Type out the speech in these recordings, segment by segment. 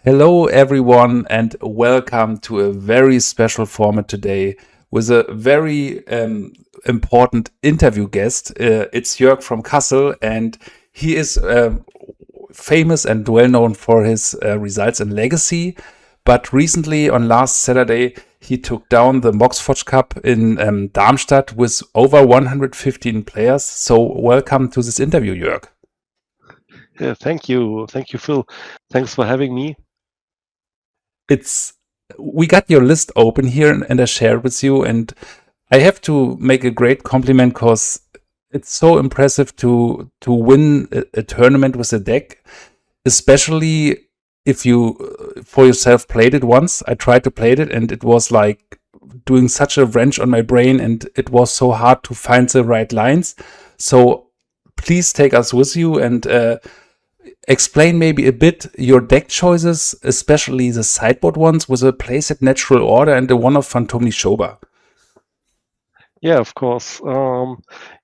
Hello, everyone, and welcome to a very special format today with a very important interview guest. It's Jörg from Kassel, and he is famous and well known for his results in Legacy. But recently, on last Saturday, he took down the Moxforge Cup in Darmstadt with over 115 players. So, welcome to this interview, Jörg. Yeah, thank you, Phil. Thanks for having me. We got your list open here and I shared with you, and I have to make a great compliment because it's so impressive to win a tournament with a deck, especially if you for yourself played it once. I tried to play it and it was like doing such a wrench on my brain, and it was so hard to find the right lines. So please take us with you and explain maybe a bit your deck choices, especially the sideboard ones with a playset natural order and the one of Phantom Nishoba. Yeah, of course. So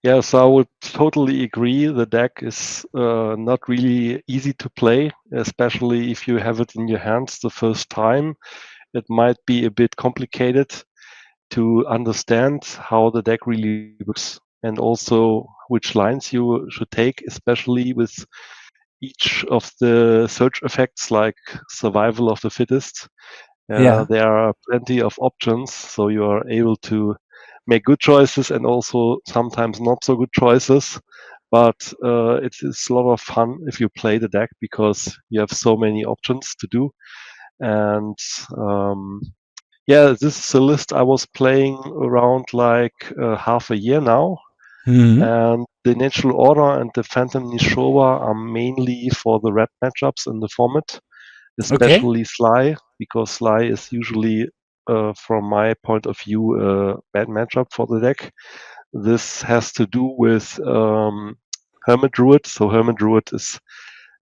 I would totally agree. The deck is not really easy to play, especially if you have it in your hands the first time. It might be a bit complicated to understand how the deck really works and also which lines you should take, especially with each of the search effects like survival of the fittest. Yeah. There are plenty of options, so you are able to make good choices and also sometimes not so good choices. But it is a lot of fun if you play the deck because you have so many options to do. And this is a list I was playing around like half a year now. Mm-hmm. And the Natural Order and the Phantom Nishoba are mainly for the red matchups in the format, Okay. especially Sly, because Sly is usually, from my point of view, a bad matchup for the deck. This has to do with Hermit Druid. So Hermit Druid is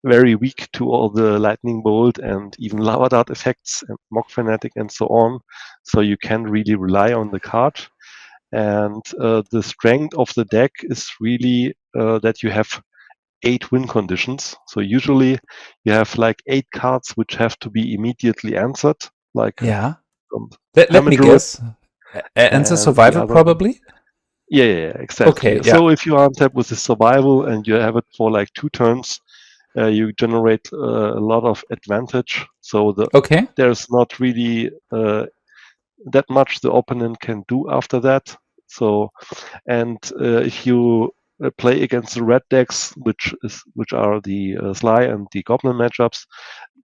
very weak to all the Lightning Bolt and even Lava Dart effects and Mock Fanatic and so on. So you can't really rely on the card. And the strength of the deck is really that you have 8 win conditions. So usually you have like 8 cards which have to be immediately answered, like Yeah. um, Let Hermit me Druid guess. And the and the survival other. probably? Yeah, exactly. Okay. Yeah. So if you untap with the survival and you have it for like 2 turns, you generate a lot of advantage. So Okay. there's not really that much the opponent can do after that. So, and if you play against the red decks, which are the Sly and the Goblin matchups,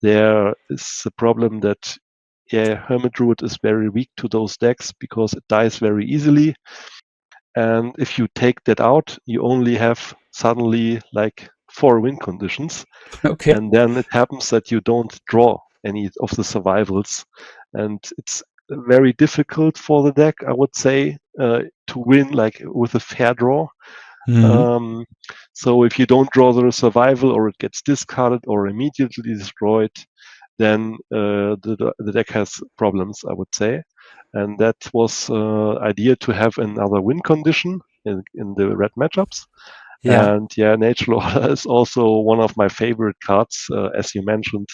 there is a problem that Hermit Druid is very weak to those decks because it dies very easily. And if you take that out, you only have suddenly like 4 win conditions, Okay. and then it happens that you don't draw any of the survivals, and it's very difficult for the deck, I would say, to win like with a fair draw. Mm-hmm. Um, so if you don't draw the survival, or it gets discarded or immediately destroyed, then the deck has problems, I would say. And that was idea to have another win condition in the red matchups. Yeah. And Natural Order is also one of my favorite cards. As you mentioned,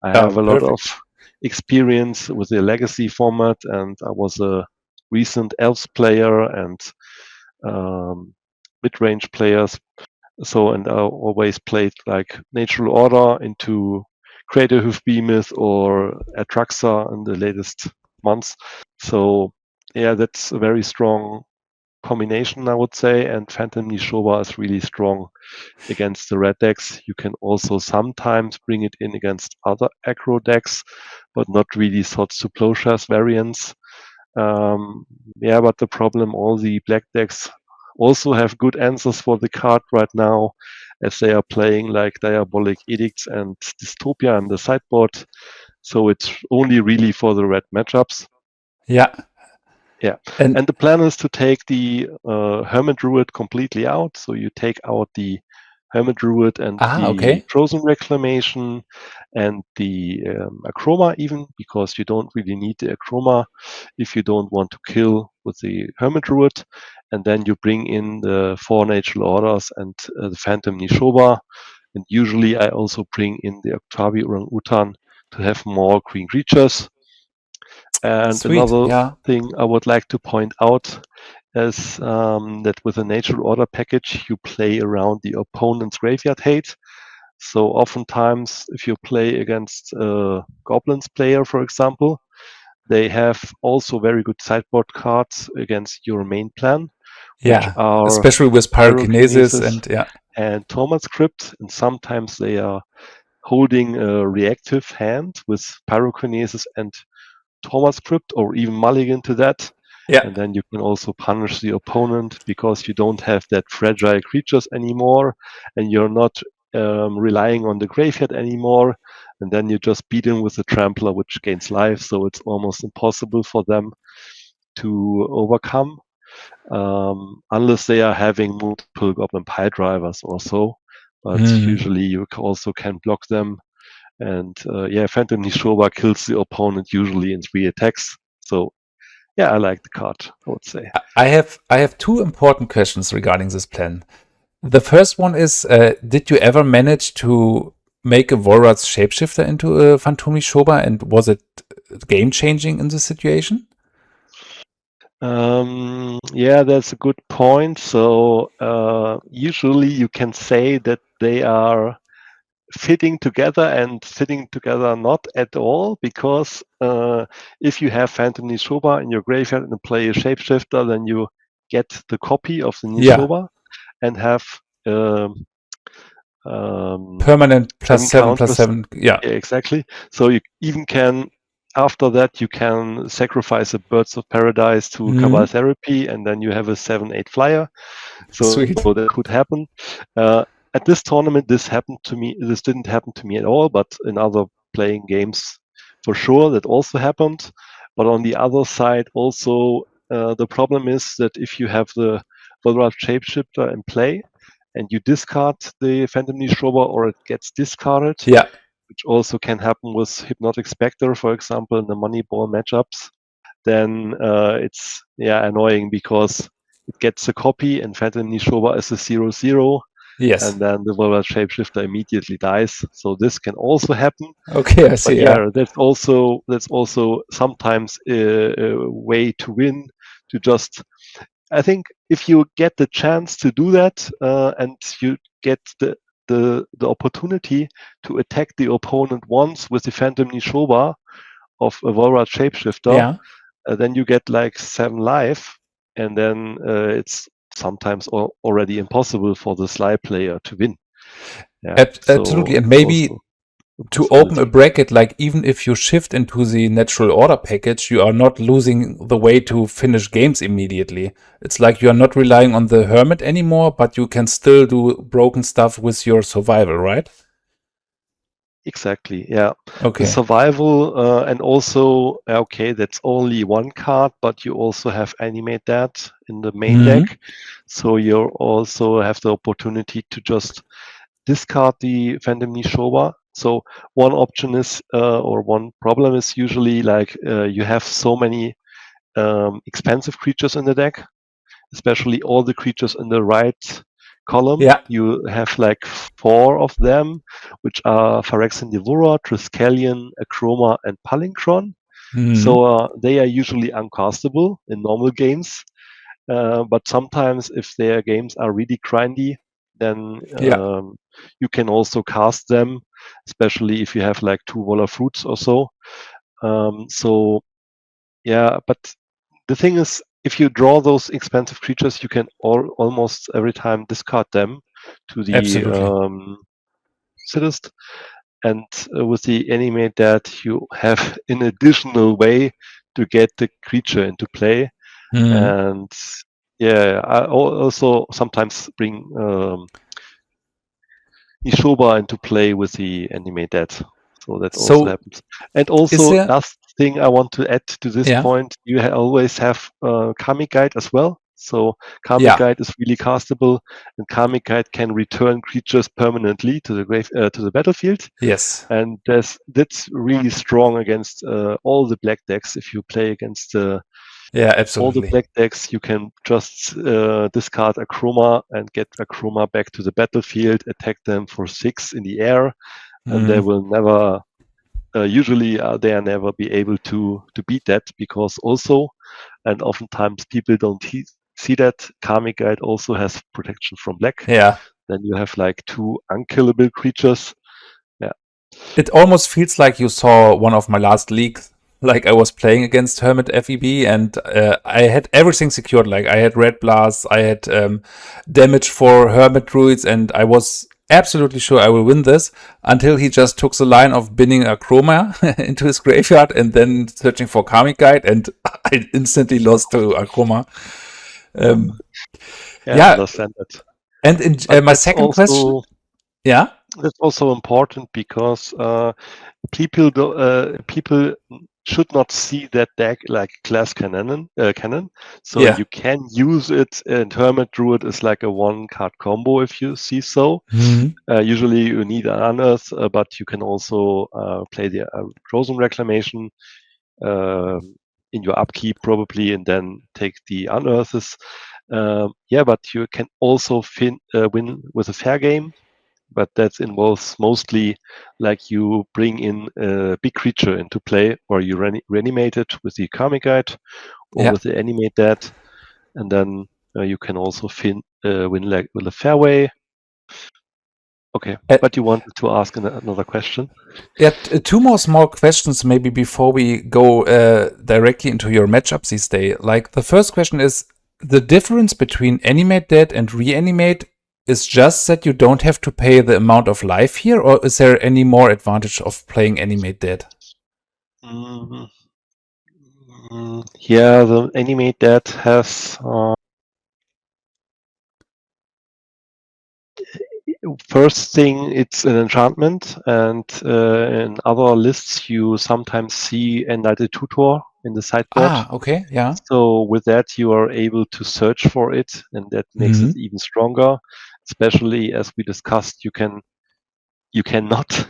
I have a lot of Perfect. experience with the Legacy format, and I was a recent Elves player and mid-range players. So, and I always played like Natural Order into Creative Behemoth or Atraxa in the latest months. So, that's a very strong combination, I would say. And Phantom Nishoba is really strong against the red decks. You can also sometimes bring it in against other aggro decks, but not really sorts to Plowshares variants. But the problem, all the black decks also have good answers for the card right now, as they are playing like Diabolic Edicts and Dystopia on the sideboard. So it's only really for the red matchups. Yeah. Yeah, And and the plan is to take the Hermit Druid completely out. So you take out the Hermit Druid and the okay. Krosan Reclamation and the Akroma even, because you don't really need the Akroma if you don't want to kill with the Hermit Druid. And then you bring in the 4 Natural Orders and the Phantom Nishoba. And usually I also bring in the Uktabi Orangutan to have more green creatures. And Sweet. another Yeah. thing I would like to point out is that with a natural order package, you play around the opponent's graveyard hate. So oftentimes, if you play against a Goblins player, for example, they have also very good sideboard cards against your main plan, which Yeah. are Especially with pyrokinesis and yeah. and Torment Script, and sometimes they are holding a reactive hand with pyrokinesis and Torment Script, or even mulligan to that. Yeah. And then you can also punish the opponent because you don't have that fragile creatures anymore, and you're not relying on the graveyard anymore. And then you just beat him with the Trampler, which gains life, so it's almost impossible for them to overcome, unless they are having multiple Goblin Pile Drivers or so. But usually you also can block them. And Phantom Nishoba kills the opponent usually in 3 attacks. So yeah, I like the card, I would say. I have two important questions regarding this plan. The first one is, did you ever manage to make a Volrath's shapeshifter into a Phantom Nishoba, and was it game-changing in this situation? That's a good point. So usually you can say that they are fitting together not at all, because if you have Phantom Nishoba in your graveyard and play a shapeshifter, then you get the copy of the Nishoba and have permanent +7 counters. +7. Yeah. Exactly. So you even can, after that, you can sacrifice a Birds of Paradise to Cabal Therapy, and then you have a 7/8 flyer. So Sweet. that could happen. At this tournament, this happened to me. This didn't happen to me at all, but in other playing games, for sure, that also happened. But on the other side, also the problem is that if you have the Volrath Shapeshifter in play, and you discard the Phantom Nishoba, or it gets discarded, Yeah. which also can happen with Hypnotic Spectre, for example, in the Moneyball matchups, then it's annoying because it gets a copy and Phantom Nishoba is a 0/0, Yes. and then the Volrath Shapeshifter immediately dies. So this can also happen. Okay, I see. But that's also sometimes a way to win, to just, I think if you get the chance to do that, and you get the opportunity to attack the opponent once with the Phantom Nishoba of a Volrath Shapeshifter, then you get like 7 life, and then it's sometimes already impossible for the Sly player to win. Absolutely, and maybe to open a bracket, like even if you shift into the natural order package, you are not losing the way to finish games immediately. It's like you are not relying on the Hermit anymore, but you can still do broken stuff with your survival, right? Exactly, yeah. Okay. The survival, and also, that's only one card, but you also have Animate Dead in the main deck. So you also have the opportunity to just discard the Phantom Nishoba. So one option is, or one problem is usually like you have so many expensive creatures in the deck, especially all the creatures in the right column. Yeah. You have like 4 of them, which are Phyrexian Devourer, Triskelion, Akroma, and Palinchron. So they are usually uncastable in normal games. But sometimes if their games are really grindy, then you can also cast them, especially if you have like 2 Waller Fruits or so. But the thing is, if you draw those expensive creatures, you can almost every time discard them to the Fittest. And with the Animate Dead, you have an additional way to get the creature into play. And I also sometimes bring Nishoba into play with the Animate Dead. So that also happens. And also, last thing I want to add to this point, you always have Karmic Guide as well. So Karmic Guide is really castable, and Karmic Guide can return creatures permanently to the battlefield. Yes. And that's really strong against all the black decks. If you play against all the black decks, you can just discard Akroma and get Akroma back to the battlefield, attack them for 6 in the air, and they will never usually they are never be able to beat that, because also, and oftentimes people don't see that, Karmic Guide also has protection from black. Yeah. Then you have like 2 unkillable creatures. Yeah. It almost feels like you saw one of my last leagues. Like I was playing against Hermit FEB and I had everything secured. Like I had Red Blast, I had damage for Hermit Druids, and I was absolutely sure I will win this until he just took the line of binning Akroma into his graveyard and then searching for Karmic Guide, and I instantly lost to Akroma. I understand that. And in my second question, yeah, that's also important because people should not see that deck like class cannon. So Yeah. you can use it, and Hermit Druid is like a 1-card combo if you see so. Usually you need an Unearth, but you can also play the Krosan Reclamation in your upkeep probably, and then take the Unearths. But you can also win with a fair game, but that involves mostly like you bring in a big creature into play, or you reanimate it with the Karmic Guide or with the Animate Dead, and then you can also win like with a fair way. Okay, but you wanted to ask another question? Yeah, 2 more small questions maybe before we go directly into your matchups these days. Like the first question is, the difference between Animate Dead and Reanimate is just that you don't have to pay the amount of life here, or is there any more advantage of playing Animate Dead? Yeah, the Animate Dead has first thing, it's an enchantment, and in other lists you sometimes see a Knighted Tutor in the sideboard. Okay, yeah. So with that you are able to search for it, and that makes it even stronger. Especially as we discussed, you cannot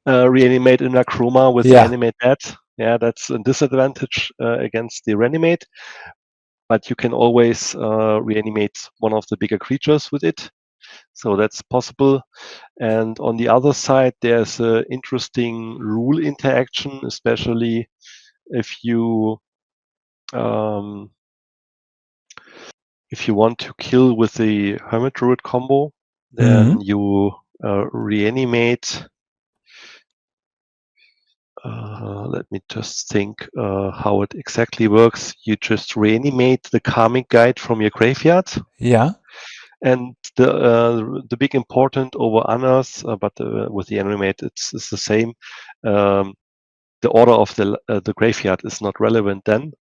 reanimate in Akroma with Animate Dead. Yeah, that's a disadvantage against the reanimate. But you can always reanimate one of the bigger creatures with it. So that's possible. And on the other side, there's an interesting rule interaction, especially if you want to kill with the Hermit Druid combo, then you reanimate. Let me just think how it exactly works. You just reanimate the Karmic Guide from your graveyard. Yeah. And the big important over Unearth, but with the Animate it's the same. The order of the graveyard is not relevant then,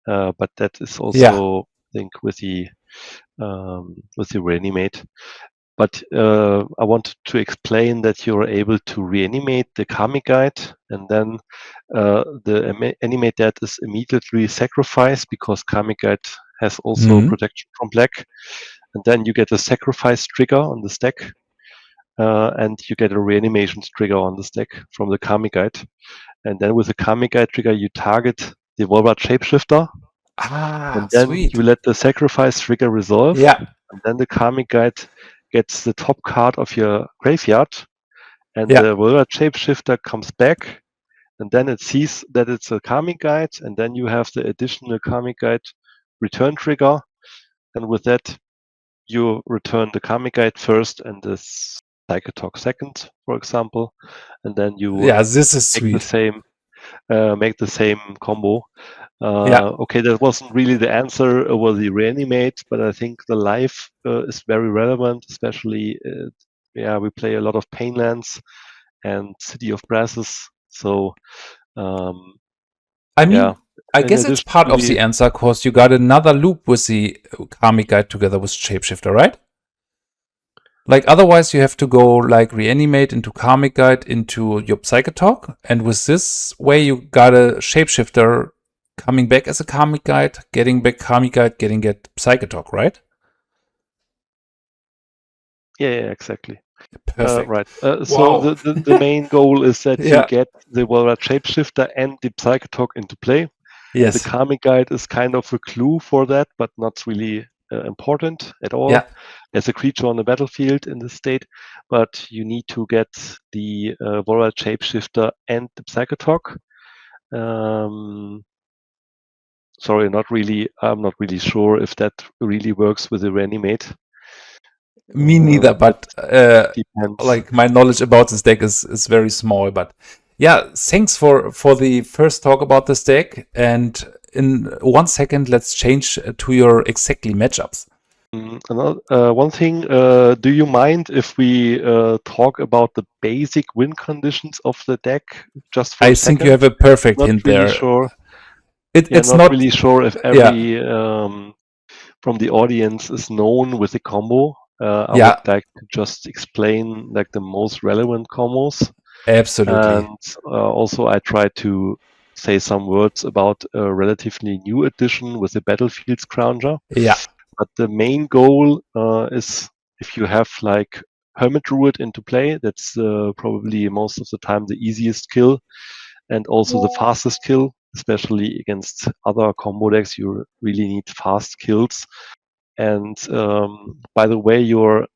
but that is also I think with the reanimate. But I wanted to explain that you're able to reanimate the Karmic Guide, and then the Animate Dead is immediately sacrificed because Karmic Guide has also protection from black. And then you get a sacrifice trigger on the stack, and you get a reanimation trigger on the stack from the Karmic Guide. And then with the Karmic Guide trigger, you target the Volvat Shapeshifter. And then sweet. you let the sacrifice trigger resolve. Yeah. And then the Karmic Guide gets the top card of your graveyard. And the Volvat Shapeshifter comes back. And then it sees that it's a Karmic Guide. And then you have the additional Karmic Guide return trigger. And with that, you return the Karmic Guide first and the Psychatog second, for example, and then you this is sweet. Make the same combo. Okay, that wasn't really the answer over the reanimate, but I think the life is very relevant, especially we play a lot of Painlands and City of Brasses, so I mean, I guess it's part of the answer, because you got another loop with the Karmic Guide together with Shapeshifter, right? Like otherwise you have to go like reanimate into Karmic Guide into your Psychatog, and with this way you got a Shapeshifter coming back as a Karmic Guide, getting back Karmic Guide, getting get Psychatog, right? Yeah, exactly. Perfect. Right. So the main goal is that you get the Volvat Shapeshifter and the Psychatog into play. Yes. The Karmic Guide is kind of a clue for that, but not really important at all. Yeah. There's a creature on the battlefield in this state, but you need to get the Volat Shapeshifter and the Psychatog. Sorry, not really. I'm not really sure if that really works with the reanimate. Me neither, but Depends. like my knowledge about this deck is very small. But yeah, thanks for the first talk about this deck. And in 1 second, let's change to your exactly matchups. One thing, do you mind if we talk about the basic win conditions of the deck just for a second? I think you have a perfect Not hint really there. Sure. It's not not really sure if every from the audience is known with the combo. I would like to just explain like the most relevant combos. Absolutely. And also I try to say some words about a relatively new edition with the Battlefield Scrounger. Yeah. But the main goal is if you have like Hermit Druid into play, that's probably most of the time the easiest kill and also the fastest kill, especially against other combo decks. You really need fast kills. And by the way, you're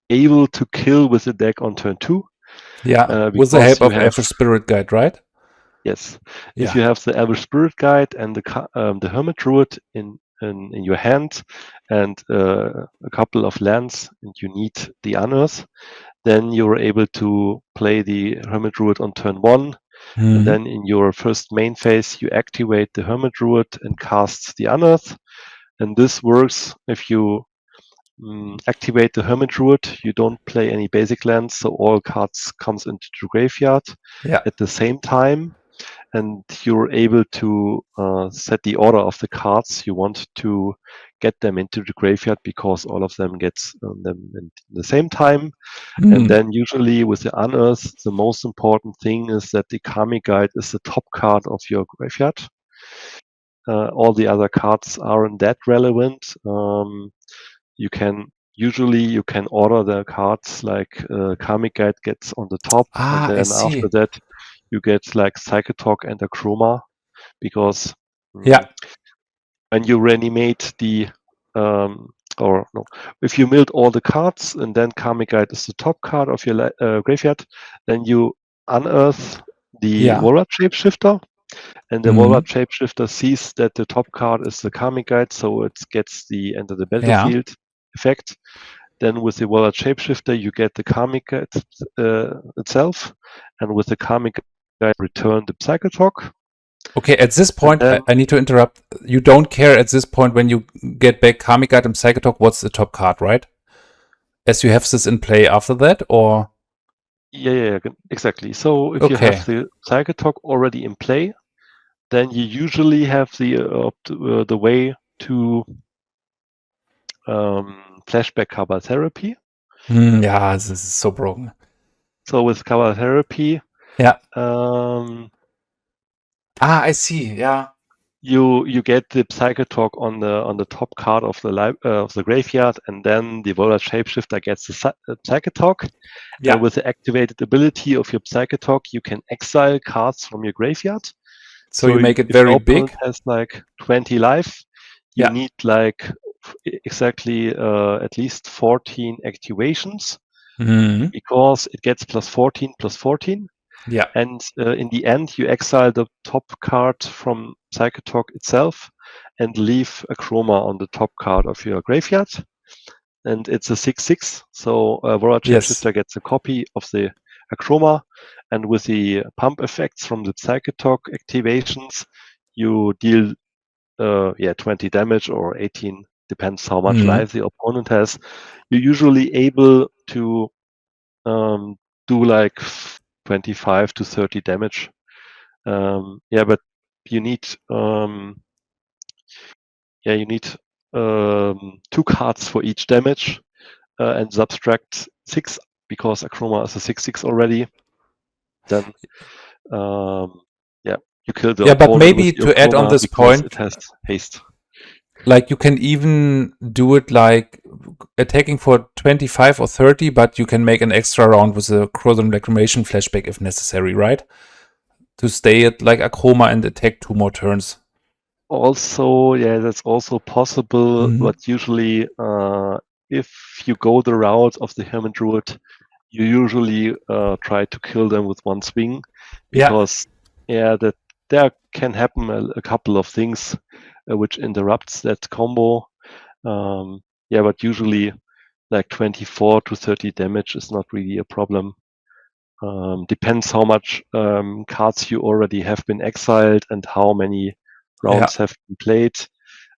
able to kill with the deck on turn 2. Yeah, with the help of Elvish Spirit Guide, right? Yes. Yeah. If you have the Elvish Spirit Guide and the Hermit Druid in your hand and a couple of lands and you need the Unearth, then you're able to play the Hermit Druid on turn 1. And then in your first main phase, you activate the Hermit Druid and cast the Unearth. And this works if you activate the Hermit Druid, you don't play any basic lands, so all cards comes into the graveyard at the same time. And you're able to set the order of the cards you want to get them into the graveyard because all of them gets them at the same time. And then usually with the Unearth, the most important thing is that the Karmic Guide is the top card of your graveyard. All the other cards aren't that relevant. You can order the cards like Karmic Guide gets on the top, and then after that you get like Psychatog and Akroma, because when you reanimate the if you milled all the cards and then Karmic Guide is the top card of your graveyard, then you unearth the Volat Shapeshifter, and the Volat Shapeshifter sees that the top card is the Karmic Guide, so it gets the end of the battlefield effect. Then with the Volat Shapeshifter, you get the Karmic Guide itself, and with the Karmic Guide, return the Psychatog. Okay, at this point, I need to interrupt. You don't care at this point when you get back Karmic Guide and Psychatog, what's the top card, right? As you have this in play after that, or? Yeah, exactly. So if you have the Psychatog already in play, then you usually have the way to flashback Cabal Therapy. Yeah, this is so broken. So with Cabal Therapy, I see. Yeah, you get the Psychatog on the top card of the graveyard, and then the Volat Shapeshifter gets the Psychatog. Yeah. And with the activated ability of your Psychatog, you can exile cards from your graveyard. So you make it very big. Opponent has like 20 life. You need like exactly at least 14 activations because it gets plus 14. Yeah. And in the end, you exile the top card from Psychatog itself and leave Akroma on the top card of your graveyard. And it's a 6/6, so Volat Shapeshifter gets a copy of the Akroma, and with the pump effects from the Psychatog activations, you deal 20 damage or 18, depends how much life the opponent has. You're usually able to do like 25 to 30 damage. But you need you need 2 cards for each damage and subtract 6 because Akroma is a 6/6 already. Then you kill the opponent. But maybe to add on this point, it has haste. Like you can even do it like attacking for 25 or 30, but you can make an extra round with a Krosan Reclamation flashback if necessary, right? To stay at like Akroma and attack 2 more turns. Also, yeah, that's also possible, but usually if you go the route of the Hermit Druid, you usually try to kill them with one swing, because that there can happen a couple of things which interrupts that combo. But usually like 24 to 30 damage is not really a problem. Depends how much cards you already have been exiled and how many rounds have been played.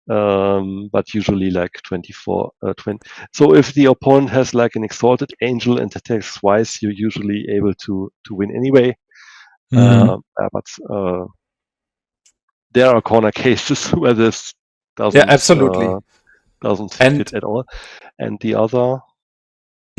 But usually like 24, 20. So if the opponent has like an Exalted Angel and attacks twice, you're usually able to win anyway. But there are corner cases where this doesn't fit at all. And the other,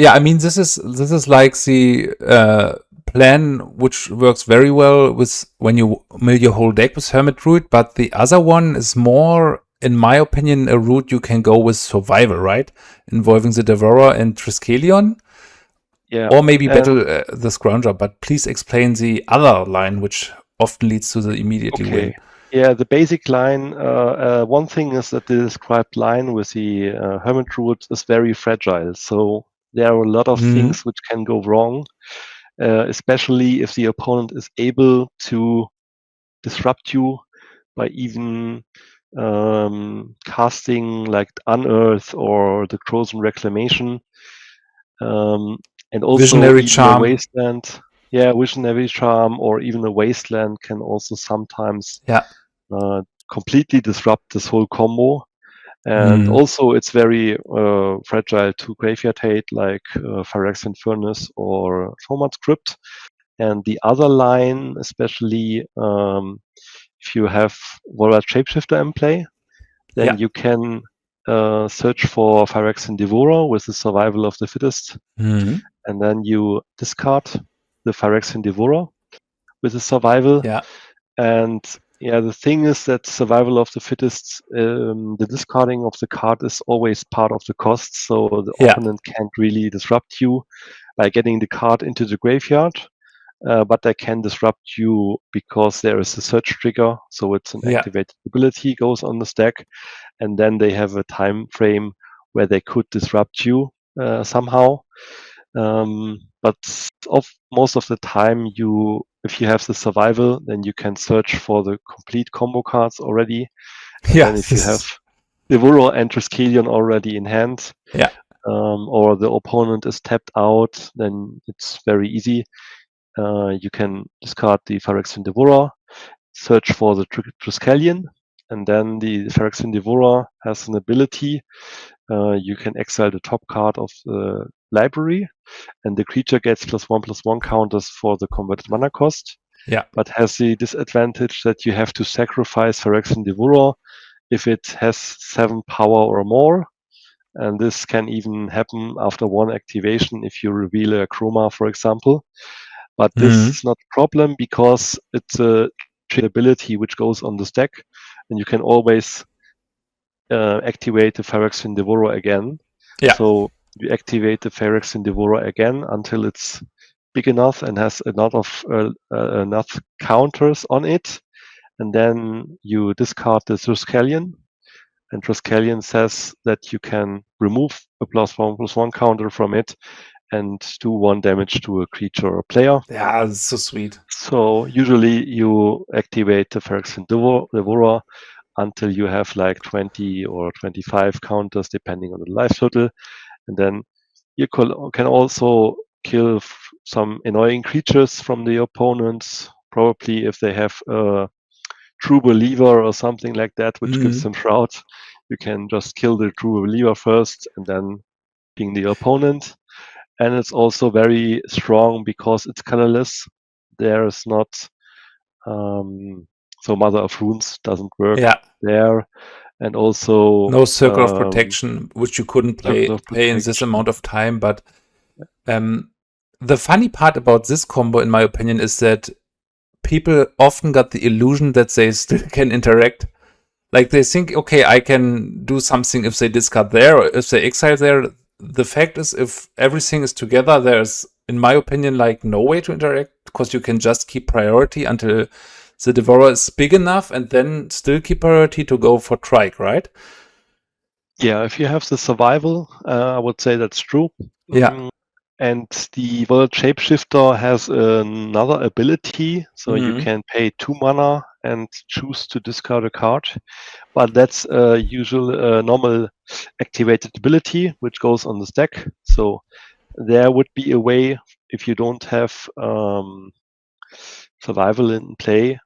I mean, this is like the plan which works very well with when you mill your whole deck with Hermit Druid, but the other one is more, in my opinion, a route you can go with survival, right? Involving the Devourer and Triskelion. Yeah. Or maybe Battle the Scrounger, but please explain the other line which often leads to the immediately win. Yeah, the basic line, one thing is that the described line with the Hermit Druid is very fragile. So there are a lot of things which can go wrong, especially if the opponent is able to disrupt you by even casting like Unearth or the Krosan Reclamation. And also Visionary even Charm. a Wasteland. Yeah, Visionary Charm or even a Wasteland can also sometimes completely disrupt this whole combo. And also it's very fragile to graveyard hate, like Phyrexian Furnace or Format Script. And the other line, especially if you have Volat Shapeshifter in play, then you can search for Phyrexian Devourer with the Survival of the Fittest. And then you discard the Phyrexian Devourer with the Survival. And the thing is that Survival of the Fittest, the discarding of the card is always part of the cost. So the opponent can't really disrupt you by getting the card into the graveyard. But they can disrupt you because there is a search trigger. So it's an activated ability goes on the stack. And then they have a time frame where they could disrupt you somehow. But most of the time, if you have the survival, then you can search for the complete combo cards already. And then if you have Devourer and Triskelion already in hand, or the opponent is tapped out, then it's very easy. You can discard the Phyrexian Devourer, search for the Triskelion, and then the Phyrexian Devourer has an ability. You can exile the top card of the library, and the creature gets +1/+1 counters for the converted mana cost. But has the disadvantage that you have to sacrifice Phyrexian Devourer if it has 7 power or more. And this can even happen after one activation if you reveal a Akroma, for example. But this is not a problem because it's a ability which goes on the stack, and you can always activate the Phyrexian Devourer again. So you activate the Phyrexian Devourer again until it's big enough and has enough counters on it. And then you discard the Triskelion. And Triskelion says that you can remove a +1/+1 counter from it and do 1 damage to a creature or player. Yeah, that's so sweet. So usually you activate the Phyrexian Devourer until you have like 20 or 25 counters, depending on the life total. And then you can also kill some annoying creatures from the opponents, probably if they have a True Believer or something like that, which gives them Shroud. You can just kill the True Believer first and then ping the opponent. And it's also very strong because it's colorless. There is not so Mother of Runes doesn't work there, and also no Circle of Protection, which you couldn't play in this amount of time. But the funny part about this combo, in my opinion, is that people often got the illusion that they still can interact. Like they think, okay, I can do something if they discard there or if they exile there. The fact is, if everything is together, there's, in my opinion, like no way to interact because you can just keep priority until the Devourer is big enough and then still keep priority to go for Trike, right? Yeah, if you have the survival, I would say that's true. Yeah. And the World Shapeshifter has another ability, so you can pay 2 mana and choose to discard a card. But that's a usual normal activated ability, which goes on the stack. So there would be a way, if you don't have survival in play,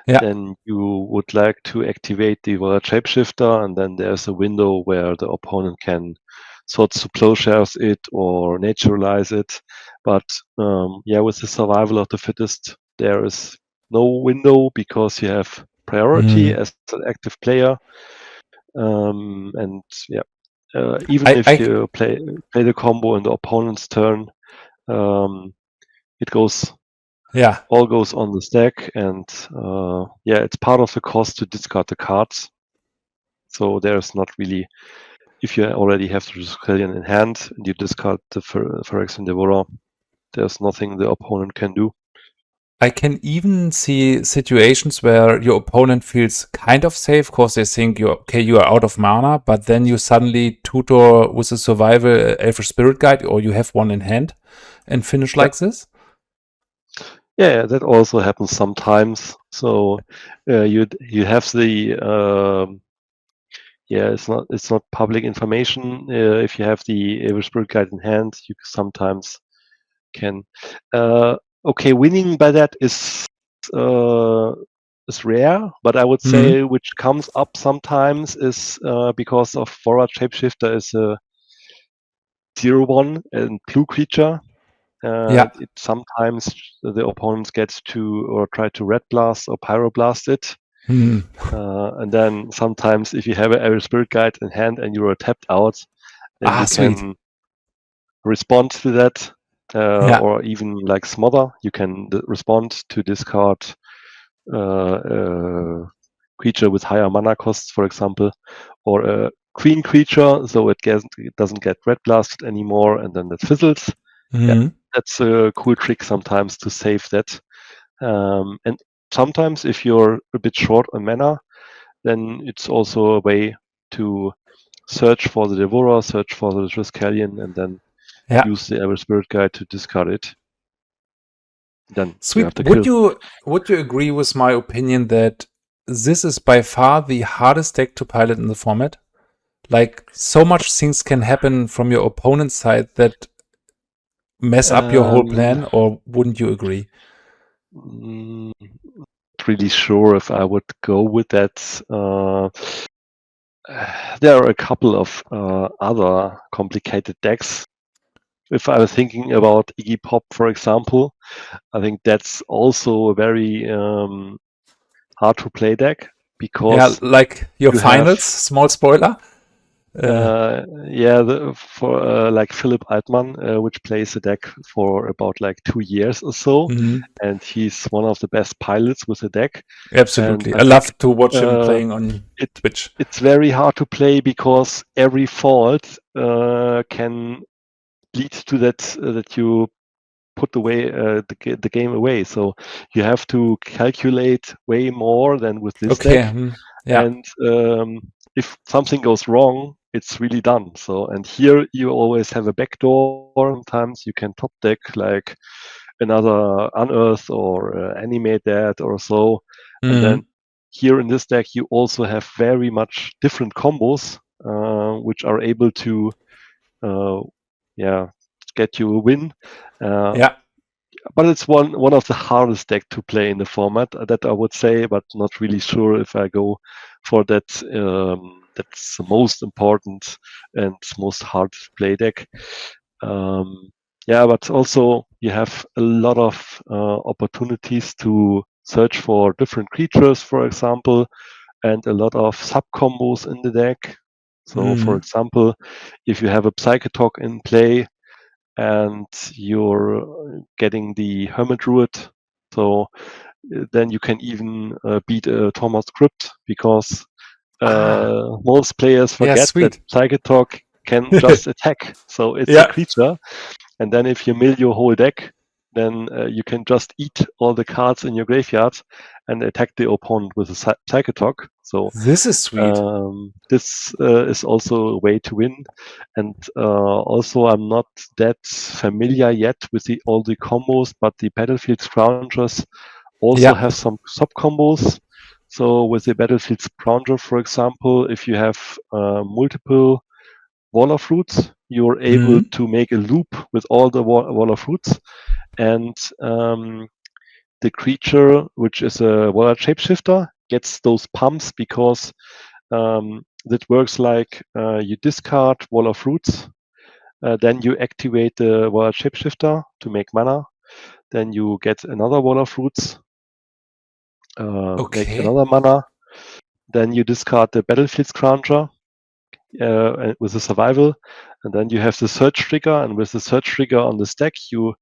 Yeah. then you would like to activate the World Shapeshifter, and then there's a window where the opponent can sort of plowshares it or naturalize it. But with the survival of the fittest, there is no window because you have priority as an active player. Even if you play the combo in the opponent's turn, it goes all goes on the stack, and it's part of the cost to discard the cards. So there's not really, if you already have the Rescallion in hand and you discard the Phyrexian Devourer, there's nothing the opponent can do. I can even see situations where your opponent feels kind of safe because they think you are out of mana, but then you suddenly tutor with a survival Elvish Spirit Guide, or you have one in hand, and finish like this. Yeah, that also happens sometimes. So you have the it's not public information. If you have the Elvish Spirit Guide in hand, you sometimes can. Winning by that is rare, but I would say which comes up sometimes is because of Forward Shapeshifter is a 0/1 and blue creature. It sometimes the opponents get to or try to red blast or pyroblast it. And then sometimes if you have an Elvish Spirit Guide in hand and you are tapped out, then you can respond to that. Or even like Smother, you can respond to discard creature with higher mana costs, for example, or a green creature, so it doesn't get red blasted anymore, and then it fizzles. Yeah, that's a cool trick sometimes to save that. And sometimes if you're a bit short on mana, then it's also a way to search for the Devourer, search for the Rescallion, and then use the Elvish Spirit Guide to discard it. Then you have to kill. Would you agree with my opinion that this is by far the hardest deck to pilot in the format? Like, so much things can happen from your opponent's side that mess up your whole plan, or wouldn't you agree? Not really sure if I would go with that. There are a couple of other complicated decks. If I was thinking about Iggy Pop, for example, I think that's also a very hard to play deck because like your finals. Small spoiler. For like Philipp Altman, which plays the deck for about like 2 years or so, and he's one of the best pilots with the deck. Absolutely, I love to watch him playing on Twitch. It's very hard to play because every fault can lead to that you put the game away. So you have to calculate way more than with this deck. And if something goes wrong, it's really done. So, and here you always have a backdoor. Sometimes you can top deck like another Unearth or Animate Dead or so. And then here in this deck, you also have very much different combos, which are able to, get you a win. But it's one of the hardest deck to play in the format, that I would say, but not really sure if I go for that. That's the most important and most hard to play deck. But also you have a lot of opportunities to search for different creatures, for example, and a lot of sub combos in the deck. So, for example, if you have a Psychatog in play, and you're getting the Hermit Druid, so then you can even beat a Thomas Crypt, because most players forget that Psychatog can just attack. So it's a creature, and then if you mill your whole deck, then you can just eat all the cards in your graveyard, and attack the opponent with a Psychatog. So This is sweet. this is also a way to win. And also, I'm not that familiar yet with all the combos, but the Battlefield Scroungers also have some sub combos. So with the Battlefield Scrounger, for example, if you have multiple Wall of Roots, you're able to make a loop with all the Wall of Roots, and the creature, which is a Warlord Shapeshifter, gets those pumps because that works like you discard Wall of Roots, then you activate the Warlord Shapeshifter to make mana, then you get another Wall of Roots, make another mana, then you discard the Battlefield Scrounger with the survival, and then you have the search trigger, and with the search trigger on the stack, you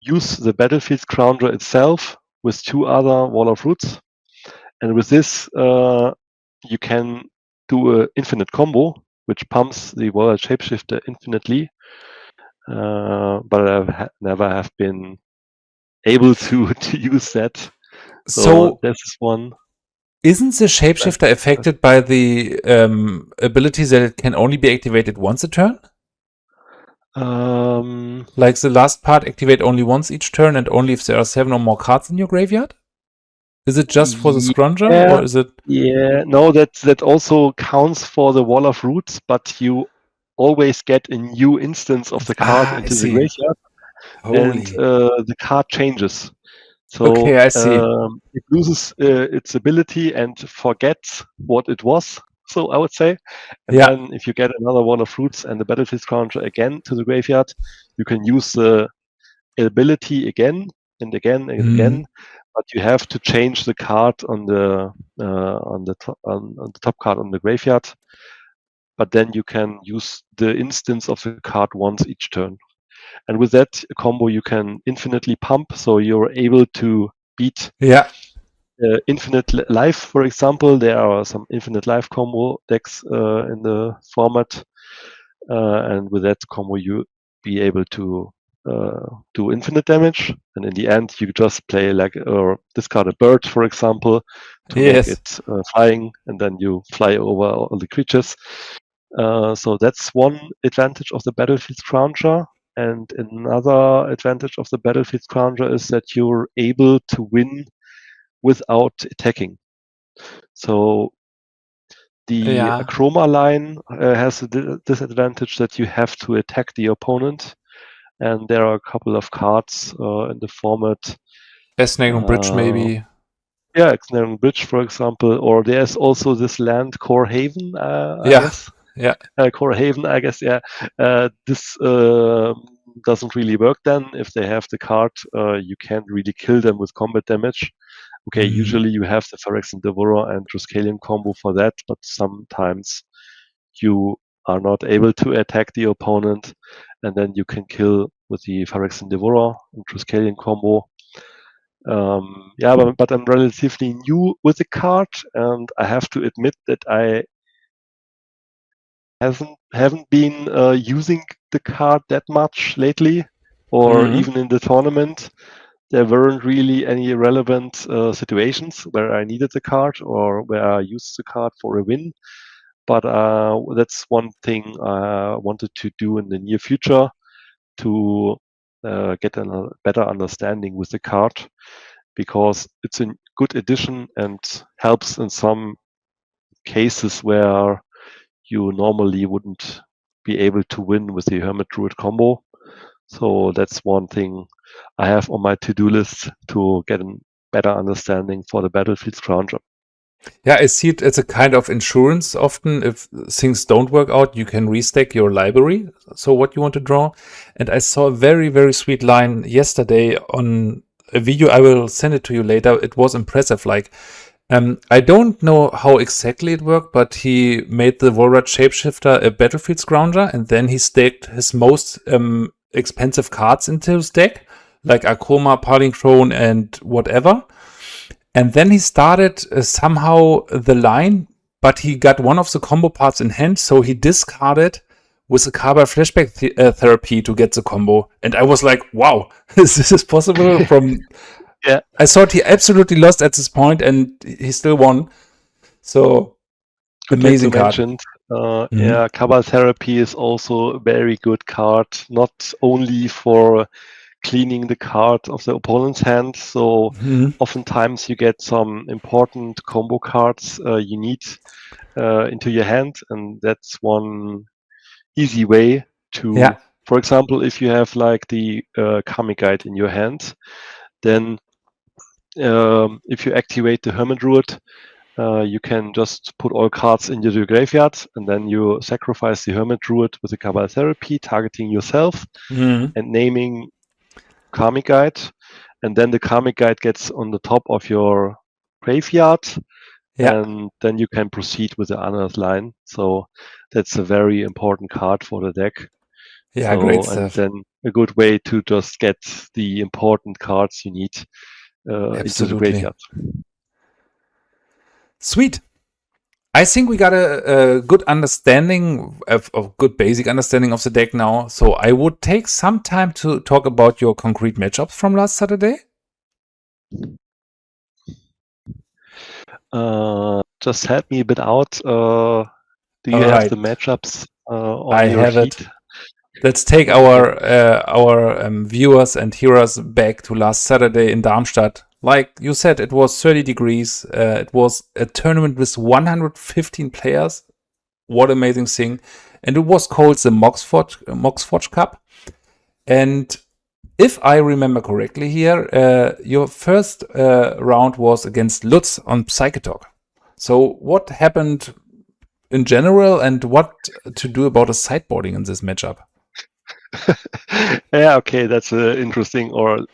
use the Battlefield Scrounger itself with 2 other Wall of Roots, and with this you can do an infinite combo, which pumps the Warlord Shapeshifter infinitely, but I never have been able to use that. So this is one. Isn't the Shapeshifter affected by the ability that it can only be activated once a turn? Like the last part, activate only once each turn and only if there are 7 or more cards in your graveyard? Is it just for the Scrounger, or is it? Yeah, no, that also counts for the Wall of Roots, but you always get a new instance of the card into the graveyard, and the card changes. So I see. it loses its ability and forgets what it was, so I would say. And then if you get another Wall of Roots and the Battlefield Scrounger again to the graveyard, you can use the ability again and again and again, but you have to change the card on the top card on the graveyard. But then you can use the instance of the card once each turn. And with that combo, you can infinitely pump, so you're able to beat infinite life, for example. There are some infinite life combo decks in the format, and with that combo, you be able to do infinite damage. And in the end, you just play like or discard a bird, for example, to make it flying, and then you fly over all the creatures. So that's one advantage of the Battlefield Scrounger. And another advantage of the Battlefield Scrounger is that you're able to win without attacking. So the Akroma line has a disadvantage that you have to attack the opponent. And there are a couple of cards in the format. Snake Bridge, maybe. Yeah, Snake Bridge, for example. Or there's also this land, Core Haven, I guess. Yeah. Core Haven, I guess, yeah. This doesn't really work then. If they have the card, you can't really kill them with combat damage. Okay, usually you have the Phyrexian Devourer and Triskelion combo for that, but sometimes you are not able to attack the opponent, and then you can kill with the Phyrexian Devourer and Triskelion combo. But I'm relatively new with the card, and I have to admit that I haven't been using the card that much lately, or even in the tournament. There weren't really any relevant situations where I needed the card or where I used the card for a win. But that's one thing I wanted to do in the near future, to get a better understanding with the card, because it's a good addition and helps in some cases where you normally wouldn't be able to win with the Hermit Druid combo. So that's one thing I have on my to-do list, to get a better understanding for the Battlefield Scrounger. Yeah, I see it as a kind of insurance. Often, if things don't work out, you can restack your library, so what you want to draw. And I saw a very, very sweet line yesterday on a video. I will send it to you later. It was impressive. Like, I don't know how exactly it worked, but he made the Warlord Shapeshifter a Battlefield Scrounger, and then he staked his most expensive cards into his deck, like Akroma, Palinchron, and whatever. And then he started somehow the line, but he got one of the combo parts in hand, so he discarded with a Cabal Therapy to get the combo. And I was like, wow, this is possible from Yeah. I thought he absolutely lost at this point, and he still won. So Good amazing to card. mention. Yeah, Cabal Therapy is also a very good card, not only for cleaning the card of the opponent's hand. So oftentimes you get some important combo cards you need into your hand, and that's one easy way to, Yeah. for example, if you have like the Karmic Guide in your hand, then if you activate the Hermit Druid, you can just put all cards into the graveyard, and then you sacrifice the Hermit Druid with the Cabal Therapy, targeting yourself and naming Karmic Guide, and then the Karmic Guide gets on the top of your graveyard, and then you can proceed with the Unearth line. So that's a very important card for the deck. Yeah, so, great and stuff. then a good way to just get the important cards you need into the graveyard. Sweet. I think we got a good understanding of good basic understanding of the deck now. So I would take some time to talk about your concrete matchups from last Saturday. Just help me a bit out. Do you have the matchups on your sheet? It. Let's take our viewers and hearers back to last Saturday in Darmstadt. Like you said, it was 30 degrees. It was a tournament with 115 players. What amazing thing. And it was called the Moxforge Cup. And if I remember correctly here, your first round was against Lutz on Psychatog. So what happened in general, and what to do about a sideboarding in this matchup? Yeah, okay, that's an interesting or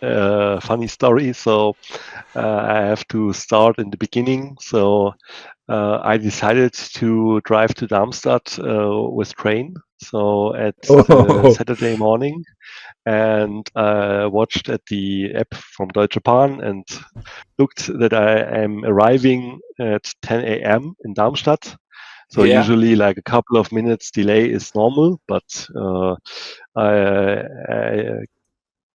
funny story. So I have to start in the beginning. So I decided to drive to Darmstadt with train. So at Saturday morning, and watched at the app from Deutsche Bahn and looked that I am arriving at 10 a.m. in Darmstadt. So usually like a couple of minutes delay is normal, but I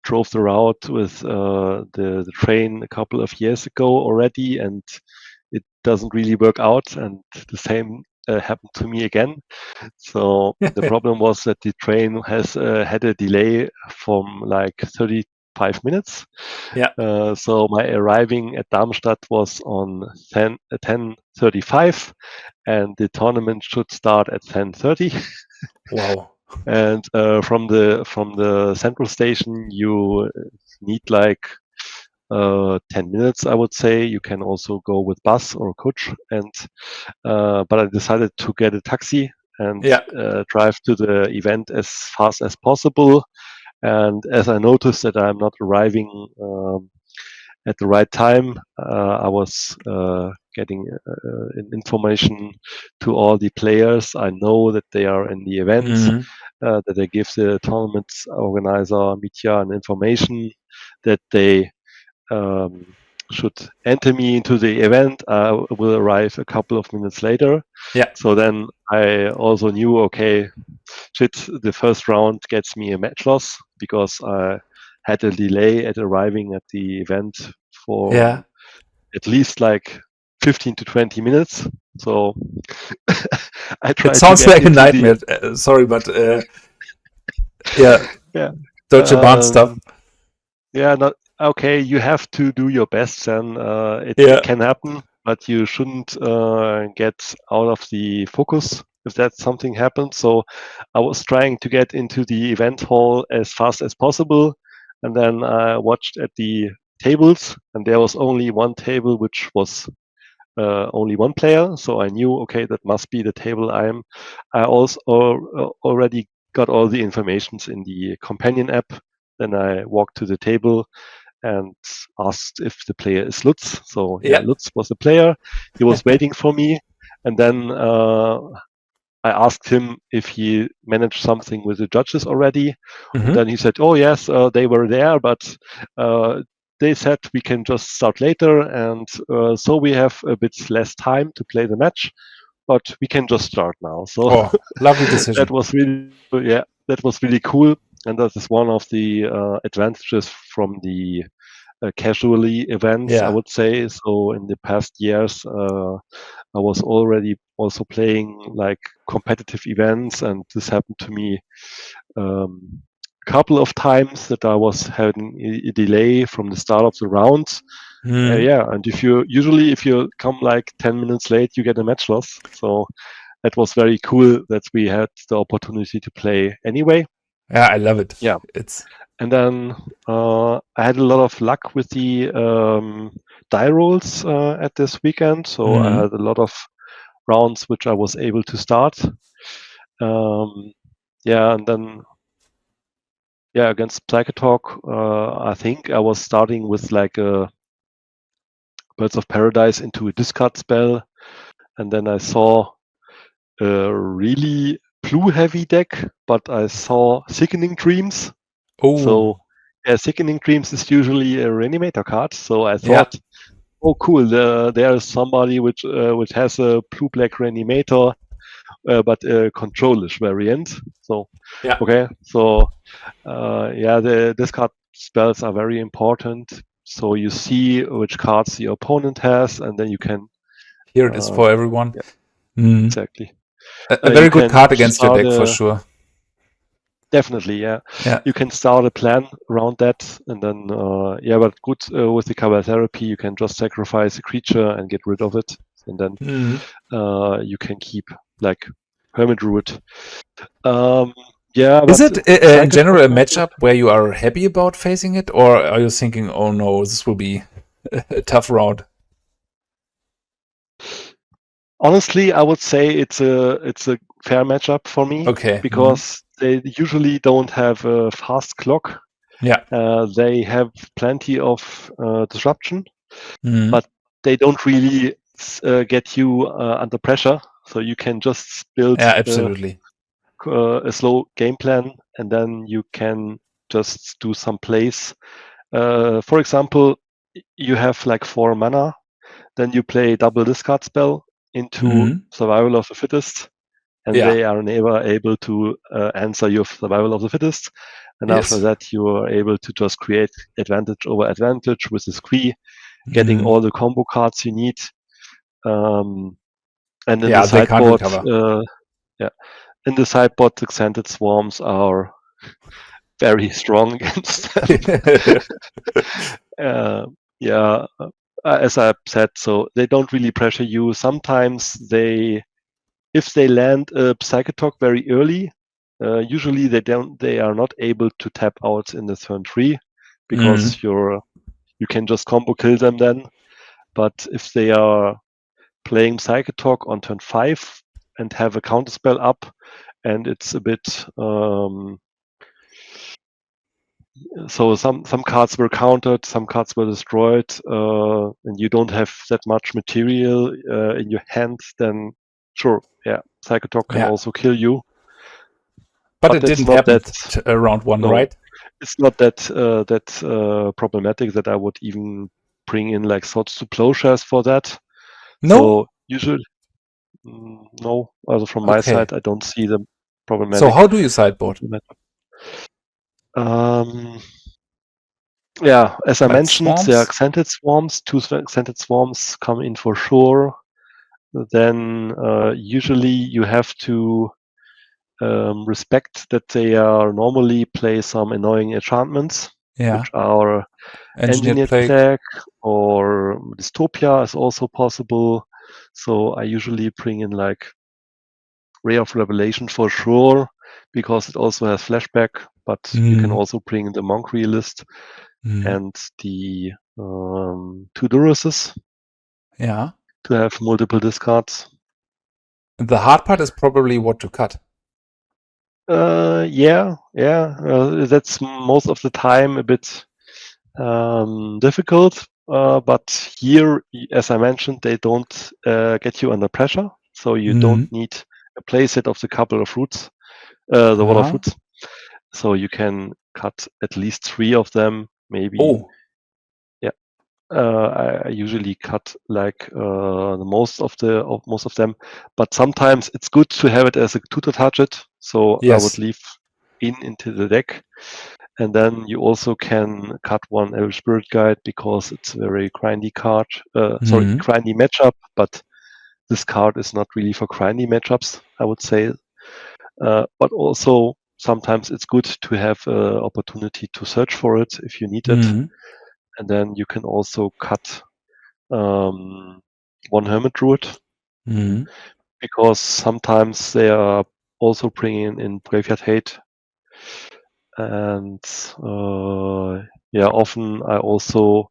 drove the route with the train a couple of years ago already, and it doesn't really work out. And the same happened to me again. So the problem was that the train has had a delay from like 35 minutes. So my arriving at Darmstadt was on 10:35, and the tournament should start at 10:30. Wow. And from the central station, you need like 10 minutes, I would say. You can also go with bus or coach. And but I decided to get a taxi and drive to the event as fast as possible. And as I noticed that I'm not arriving at the right time, I was getting information to all the players. I know that they are in the event, that I give the tournament organizer, Mitya, an information that they should enter me into the event. I will arrive a couple of minutes later. So then I also knew, okay, shit, the first round gets me a match loss because I had a delay at arriving at the event for at least like 15 to 20 minutes. So I tried. It sounds like a nightmare. Sorry, but Deutsche Bahn stuff. Yeah, not okay. You have to do your best, then it can happen, but you shouldn't get out of the focus if that something happens. So I was trying to get into the event hall as fast as possible, and then I watched at the tables, and there was only one table which was only one player. So I knew, okay, that must be the table I also already got all the informations in the companion app. Then I walked to the table and asked if the player is Lutz. So Lutz was the player. He was waiting for me, and then I asked him if he managed something with the judges already. And then he said, "Oh yes, they were there, but they said we can just start later, and so we have a bit less time to play the match, but we can just start now." So lovely decision. That was really cool, and that is one of the advantages from the casually events, I would say. So in the past years, I was already also playing like competitive events, and this happened to me a couple of times that I was having a delay from the start of the rounds. And if you come like 10 minutes late, you get a match loss. So that was very cool that we had the opportunity to play anyway. Yeah, I love it. Yeah. And then I had a lot of luck with the die rolls at this weekend. So I had a lot of rounds which I was able to start. And then against Psychatog, I think I was starting with like a Birds of Paradise into a discard spell, and then I saw a really blue-heavy deck, but I saw Sickening Dreams. So Sickening Dreams is usually a Reanimator card, so I thought, oh cool, there is somebody which has a blue-black Reanimator, but a control-ish variant. So okay, so the discard spells are very important. So you see which cards the opponent has, and then you can. Here it is for everyone. Yeah. Exactly. A very good card against your deck for sure. Definitely, yeah. You can start a plan around that, and then but good with the Cabal Therapy, you can just sacrifice a creature and get rid of it, and then you can keep like Hermit Druid. Is it in general a matchup where you are happy about facing it, or are you thinking, oh no, this will be a tough round? Honestly, I would say it's a fair matchup for me. Okay. Because they usually don't have a fast clock. Yeah. They have plenty of disruption, but they don't really get you under pressure. So you can just build absolutely. A slow game plan, and then you can just do some plays. For example, you have like 4 mana, then you play double discard spell into Survival of the Fittest, and they are never able to answer your Survival of the Fittest. And after that, you are able to just create advantage over advantage with the Squee, getting all the combo cards you need. And in the sideboard, in the sideboard, the Xantid Swarms are very strong against them. As I said, so they don't really pressure you. Sometimes if they land a Psychatog very early, usually they are not able to tap out in the turn 3 because you can just combo kill them then. But if they are playing Psychatog on turn 5 and have a counterspell up, and it's a bit so some cards were countered, some cards were destroyed, and you don't have that much material in your hand, then sure, Psychatog can also kill you. But it didn't happen round 1, right? It's not that problematic that I would even bring in like Swords to Plowshares for that. No? So usually, no. Also from my side, I don't see the problematic. So how do you sideboard? As I mentioned, there are Xantid Swarms. 2 Xantid Swarms come in for sure. Then usually you have to respect that they are normally play some annoying enchantments, which are Engineered Plague or Dystopia is also possible. So I usually bring in like Ray of Revelation for sure, because it also has flashback, but you can also bring in the Monk Realist and the 2 Duruses. To have multiple discards. The hard part is probably what to cut. That's most of the time a bit difficult. But here, as I mentioned, they don't get you under pressure, so you don't need a playset of the couple of fruits, the water fruits. So you can cut at least 3 of them, maybe. I usually cut like most of them, but sometimes it's good to have it as a tutor target. So I would leave into the deck, And then you also can cut one Elvish Spirit Guide because it's a very grindy card. Grindy matchup, but this card is not really for grindy matchups, I would say. But also sometimes it's good to have an opportunity to search for it if you need it. And then you can also cut one Hermit Druid because sometimes they are also bringing in Graveyard Hate. And often I also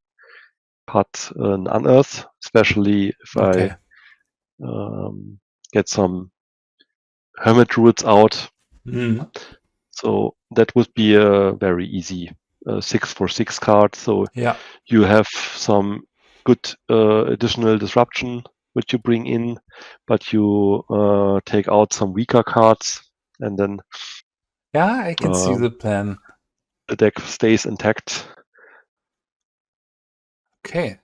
cut an Unearth, especially if I get some Hermit Druids out. So that would be a very easy 6/6 card. So you have some good additional disruption which you bring in, but you take out some weaker cards, and then I can see the plan. The deck stays intact. Okay.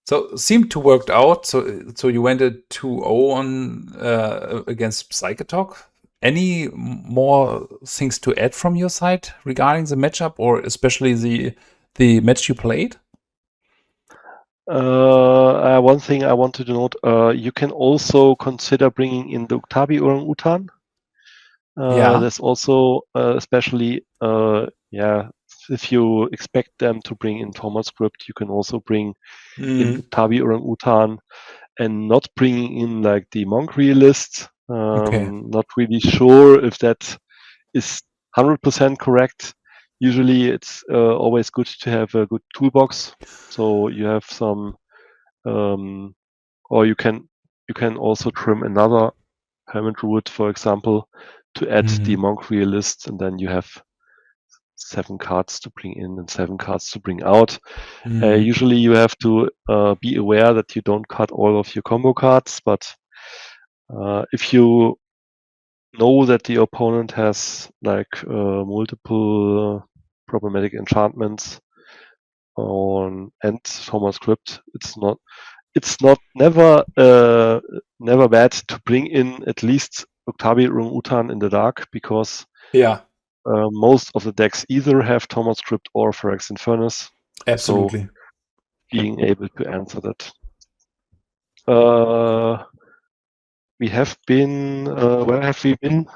So seemed to work out. So you went a 2-0 on against Psychatog. Any more things to add from your side regarding the matchup, or especially the match you played? One thing I wanted to note: you can also consider bringing in the Uktabi Orangutan. There's also, especially, if you expect them to bring in Thomas script, you can also bring in Uktabi Orangutan, and not bringing in like the Monk Realist. Not really sure if that is 100% correct. Usually, it's always good to have a good toolbox, so you have some, or you can also trim another Hermit Druid, for example, to add the Monk Realist, and then you have 7 cards to bring in and 7 cards to bring out. Usually you have to be aware that you don't cut all of your combo cards, but if you know that the opponent has like multiple problematic enchantments on and Thomas script, it's never bad to bring in at least Uktabi Orangutan in the dark, because most of the decks either have Thomas script or Phyrexian Furnace. Absolutely. So being able to answer that. We have been. Where have we been?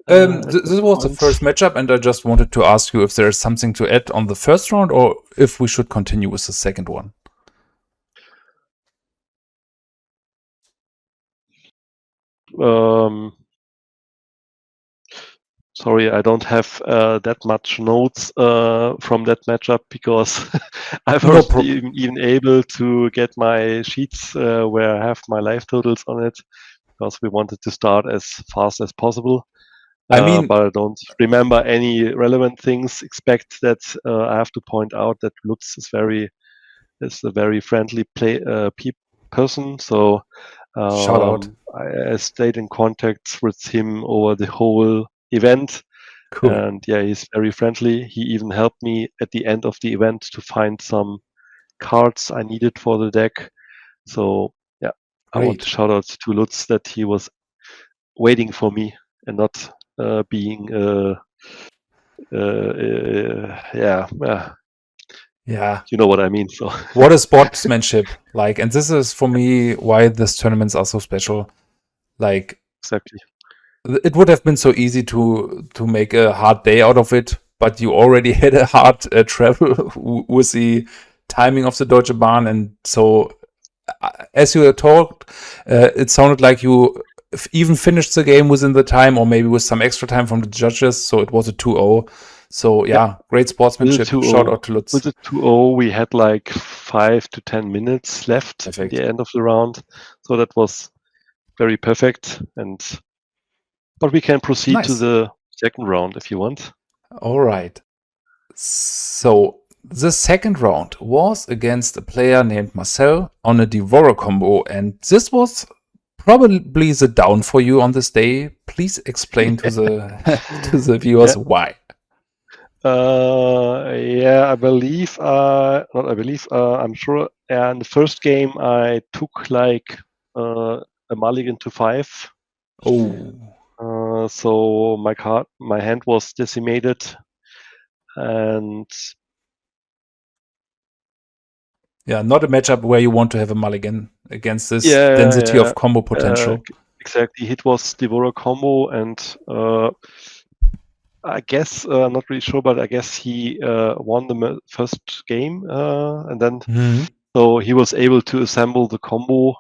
This was the first matchup, and I just wanted to ask you if there's something to add on the first round, or if we should continue with the second one. Sorry, I don't have that much notes from that matchup, because I wasn't even able to get my sheets where I have my life totals on it, because we wanted to start as fast as possible. But I don't remember any relevant things. Expect that I have to point out that Lutz is a very friendly person. So shout out. I stayed in contact with him over the whole event. Cool. And he's very friendly. He even helped me at the end of the event to find some cards I needed for the deck. So I want to shout out to Lutz that he was waiting for me and not being you know what I mean. So what is sportsmanship like? And this is for me why these tournaments are so special. Like, exactly, it would have been so easy to make a hard day out of it, but you already had a hard travel with the timing of the Deutsche Bahn, and so as you talked, it sounded like you even finished the game within the time, or maybe with some extra time from the judges. So it was a 2-0. So great sportsmanship. Shout out to Lutz. With the 2-0, we had like 5 to 10 minutes left at the end of the round. So that was very perfect. But we can proceed to the second round if you want. All right. So the second round was against a player named Marcel on a Devourer combo, and this was probably the down for you on this day. Please explain to the viewers why. I'm sure. In the first game, I took like a mulligan to 5. Oh. So my hand was decimated, and not a matchup where you want to have a mulligan against this yeah, density yeah, of combo potential. exactly. It was Devourer combo, and I guess I'm not really sure, but I guess he won the first game, and then so he was able to assemble the combo,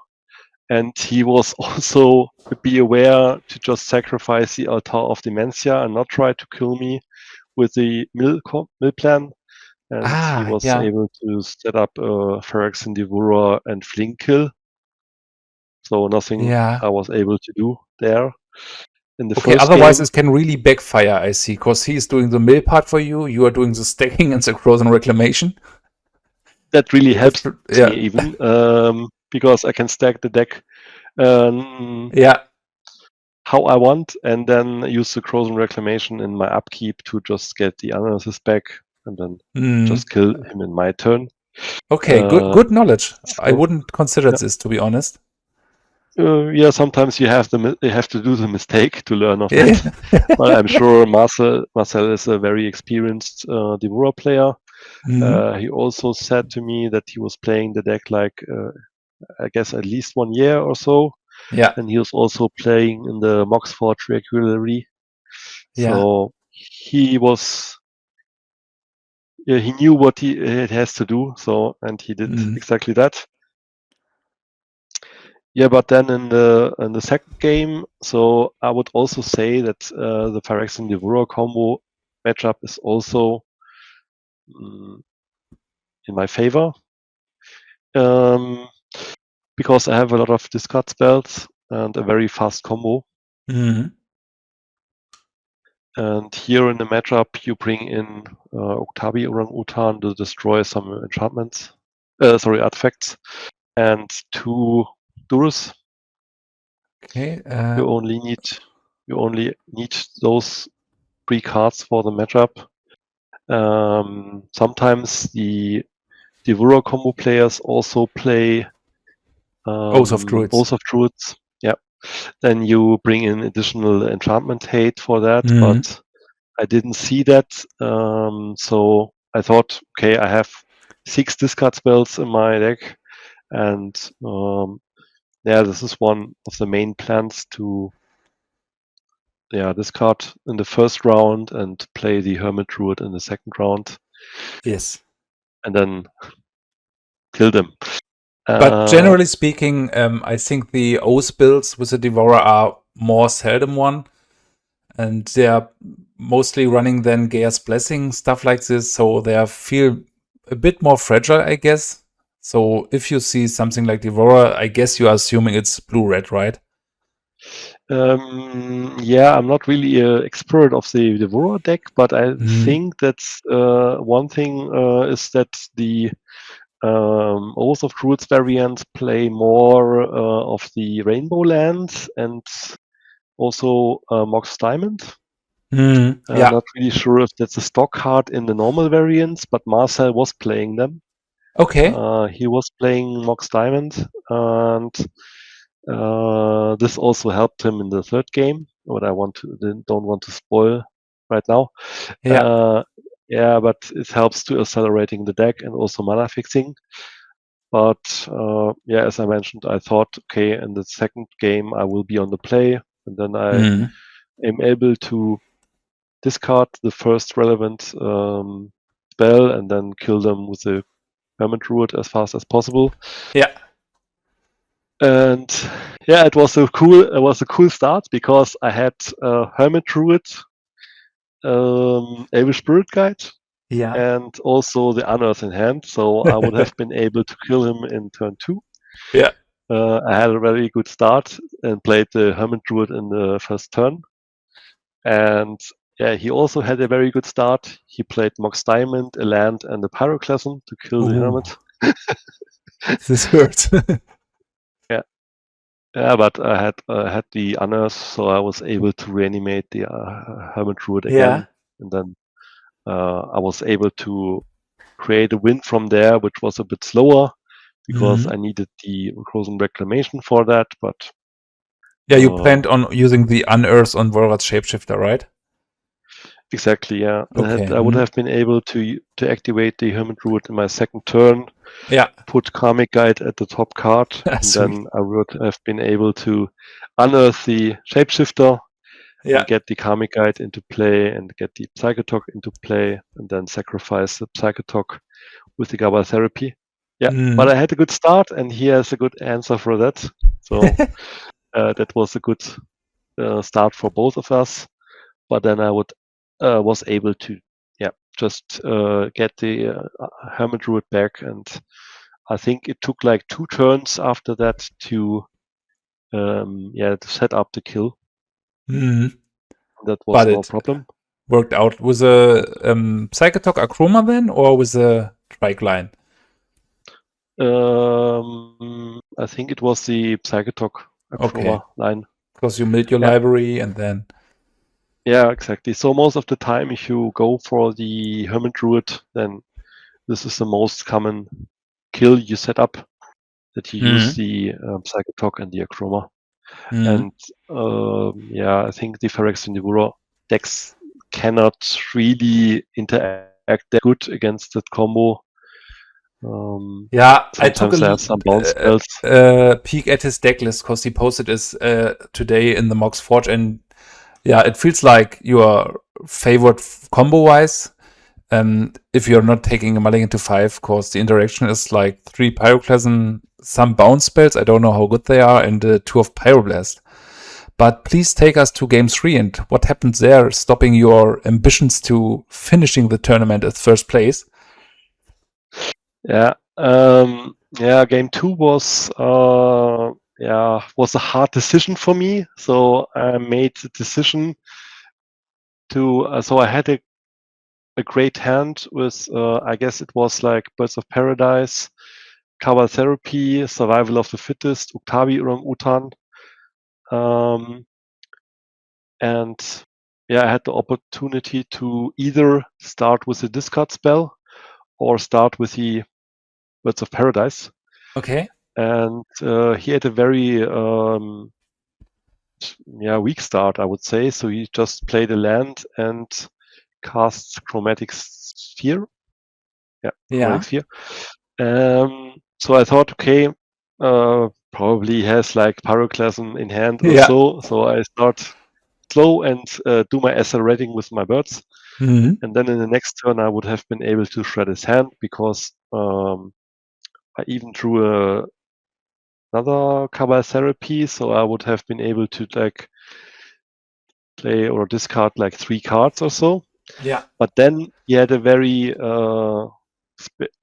and he was also be aware to just sacrifice the altar of Dementia and not try to kill me with the mill plan. And he was able to set up Phyrexian Devourer and Fling kill. So nothing I was able to do there in the first otherwise game. it can really backfire, I see, because he's doing the mill part for you, you are doing the stacking and the Krosan Reclamation. That really helps me even, because I can stack the deck how I want, and then use the Krosan Reclamation in my upkeep to just get the analysis back, and then just kill him in my turn. Okay, good knowledge. So, I wouldn't consider this, to be honest. Sometimes you have to do the mistake to learn of that. But I'm sure Marcel is a very experienced Devourer player. He also said to me that he was playing the deck like I guess at least 1 year or so. Yeah. And he was also playing in the Moxford regularly. So he was he knew what he has to do, so and he did exactly that. Yeah, but then in the second game, so I would also say that the Phyrexian Devourer combo matchup is also in my favor, because I have a lot of discard spells and a very fast combo. And here in the matchup, you bring in Uktabi Orangutan to destroy some enchantments, artifacts, and 2 Durus. Okay. You only need those 3 cards for the matchup. Sometimes the Devourer combo players also play Oath of Druids. Oath of Druids. Yeah. Then you bring in additional enchantment hate for that, but I didn't see that. So I thought, okay, I have 6 discard spells in my deck, and this is one of the main plans to discard in the first round and play the Hermit Druid in the second round. Yes. And then kill them. But generally speaking, I think the Oath builds with the Devourer are more seldom one. And they are mostly running then Gaia's Blessing, stuff like this. So they feel a bit more fragile, I guess. So if you see something like Devourer, I guess you are assuming it's blue-red, right? I'm not really an expert of the Devourer deck, but I think that's one thing is that the Oath of Druids variants play more of the Rainbow lands and also Mox Diamond. Not really sure if that's a stock card in the normal variants, but Marcel was playing them. Okay. He was playing Mox Diamond, and this also helped him in the third game. What I don't want to spoil right now. But it helps to accelerating the deck and also mana fixing. But as I mentioned, I thought, okay, in the second game I will be on the play, and then I am able to discard the first relevant spell and then kill them with the Hermit Druid as fast as possible. Yeah. And it was a cool start because I had Hermit Druid, Elvish Spirit Guide, and also the Unearth in hand, so I would have been able to kill him in turn 2. Yeah. I had a very good start and played the Hermit Druid in the first turn. And he also had a very good start. He played Mox Diamond, a land, and a Pyroclasm to kill the Hermit. This hurts. But I had the Unearth, so I was able to reanimate the Hermit Druid again. And then I was able to create a win from there, which was a bit slower because I needed the Krosan Reclamation for that. But you planned on using the Unearth on Volrath's Shapeshifter, right? Exactly, yeah. Okay. I would have been able to activate the Hermit Druid in my second turn, Yeah. put Karmic Guide at the top card, and Sweet. then I would have been able to unearth the Shapeshifter Yeah. and get the Karmic Guide into play and get the Psychatog into play, and then sacrifice the Psychatog with the Cabal Therapy. Yeah, but I had a good start, and he has a good answer for that. So that was a good start for both of us. But then I was able to just get the Hermit Druid back, and I think it took like 2 turns after that to set up the kill. That was But no it problem. worked out with a Psychatog Akroma then, or with a Trike line? I think it was the Psychatog Akroma line. Because you milled your library and then... Yeah, exactly. So most of the time, if you go for the Hermit Druid, then this is the most common kill you set up, that you use the Psychatog and the Akroma. And I think the Phyrexian Devourer decks cannot really interact that good against that combo. I took some bounce spells. Peek at his deck list because he posted this today in the Mox Forge, and it feels like you are favored combo-wise. If you're not taking a Mulligan to 5, because the interaction is like 3 Pyroclasm, some bounce spells, I don't know how good they are, and 2 of Pyroblast. But please take us to game 3 and what happened there, stopping your ambitions to finishing the tournament at first place. Game 2 was a hard decision for me. So I made the decision to. So I had a great hand with. I guess it was like Birds of Paradise, Cabal Therapy, Survival of the Fittest, Uktabi Orangutan, and I had the opportunity to either start with a discard spell or start with the Birds of Paradise. Okay. And he had a very weak start, I would say. So he just played a land and cast Chromatic Sphere. Chromatic Sphere. So I thought, okay, probably he has like Pyroclasm in hand or so. So I start slow and do my SL rating with my birds. And then in the next turn, I would have been able to shred his hand because I even drew another Cabal Therapy, so I would have been able to like play or discard like 3 cards or so. Yeah. But then he had a very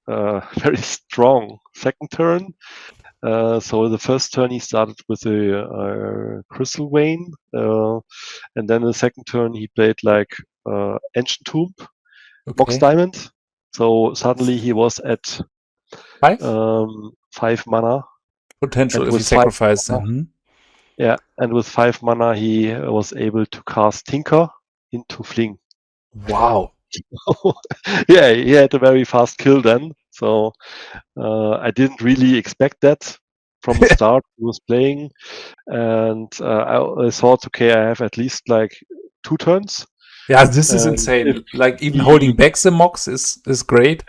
very strong second turn. So the first turn he started with a Crystal Vein, and then the second turn he played like Ancient Tomb, Box Diamond. So suddenly he was at 5 mana. Potential if you sacrifice them. Yeah, and with 5 mana he was able to cast Tinker into Fling. Wow. He had a very fast kill then. So I didn't really expect that from the start he was playing. And I thought, okay, I have at least like 2 turns. Yeah, this is insane. Like even holding back the Mox is great.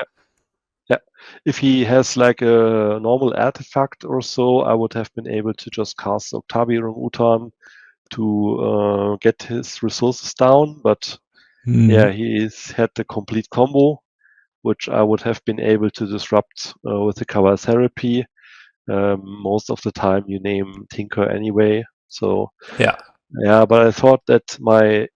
If he has like a normal artifact or so, I would have been able to just cast Uktabi Orangutan to get his resources down. But he's had the complete combo, which I would have been able to disrupt with the Cabal Therapy. Most of the time you name Tinker anyway. So but I thought that my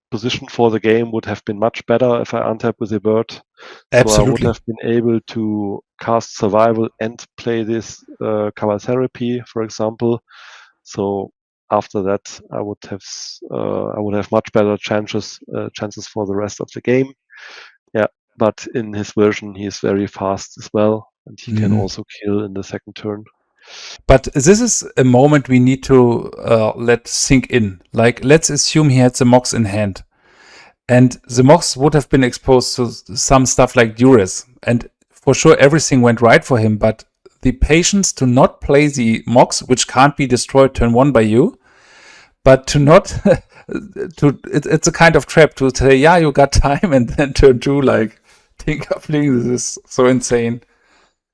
position for the game would have been much better if I untap with a bird. Absolutely. So I would have been able to cast Survival and play this Cabal Therapy, for example. So after that, I would have much better chances for the rest of the game. Yeah, but in his version, he is very fast as well, and he can also kill in the second turn. But this is a moment we need to let sink in. Like, let's assume he had the Mox in hand. And the Mox would have been exposed to some stuff like Duress. And for sure, everything went right for him. But the patience to not play the Mox, which can't be destroyed turn 1 by you, but to not it's a kind of trap to say, yeah, you got time, and then turn 2, like, Tinkerfling. This is so insane.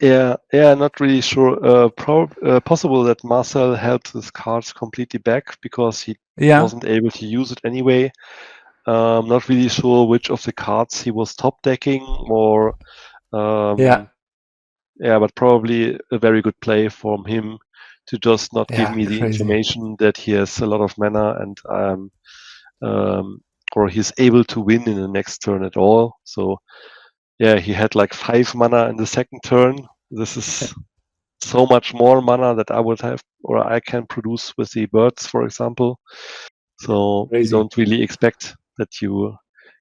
Yeah, not really sure. Possible that Marcel held his cards completely back because he wasn't able to use it anyway. Not really sure which of the cards he was top decking, or but probably a very good play from him to just not give me the information that he has a lot of mana and or he's able to win in the next turn at all. So yeah, he had like 5 mana in the second turn. This is so much more mana that I would have, or I can produce with the birds, for example. So you don't really expect that you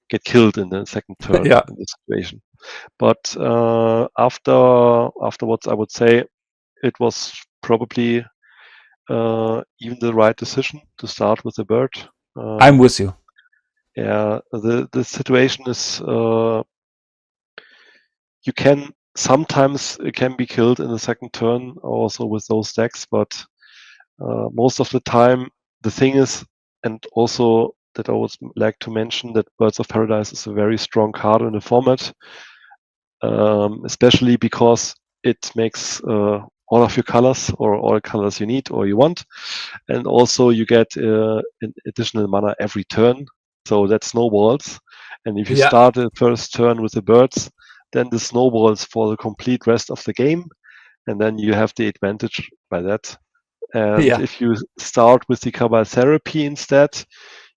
get killed in the second turn in this situation. But afterwards, I would say it was probably even the right decision to start with the bird. I'm with you. Yeah, the situation is you can sometimes it can be killed in the second turn also with those decks, but most of the time the thing is, and also that I would like to mention, that Birds of Paradise is a very strong card in the format, especially because it makes all of your colors, or all colors you need or you want, and also you get an additional mana every turn, so that snowballs. And if you start the first turn with the birds, then the snowballs for the complete rest of the game, and then you have the advantage by that. And if you start with the Cabal Therapy instead,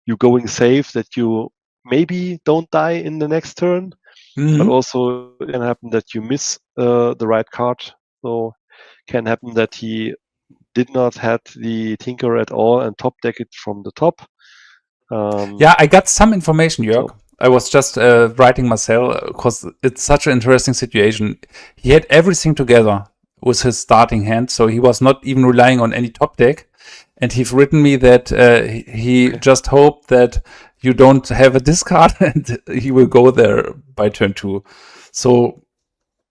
you're going safe that you maybe don't die in the next turn, but also it can happen that you miss the right card. So it can happen that he did not have the Tinker at all and top deck it from the top. I got some information, Jörg. I was just writing Marcel because it's such an interesting situation. He had everything together with his starting hand, so he was not even relying on any top deck. And he's written me that he just hoped that you don't have a discard and he will go there by turn 2. So,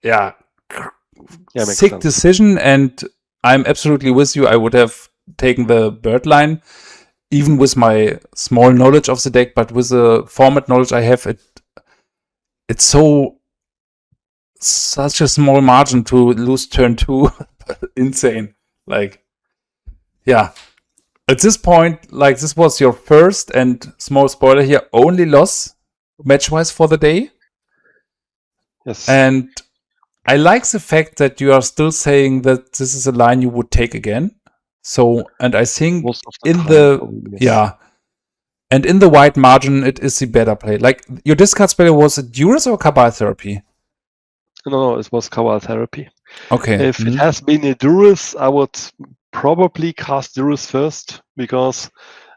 sick sense. decision, and I'm absolutely with you. I would have taken the bird line, even with my small knowledge of the deck, but with the format knowledge I have, it's such a small margin to lose turn 2. Insane. Like, at this point, like, this was your first, and small spoiler here, only loss match-wise for the day. Yes. And I like the fact that you are still saying that this is a line you would take again. So, and I think and in the wide margin, it is the better play. Like, your discard spell, was it Duress or Cabal Therapy? No, it was Cabal Therapy. Okay. If it has been a Duress, I would probably cast Duress first, because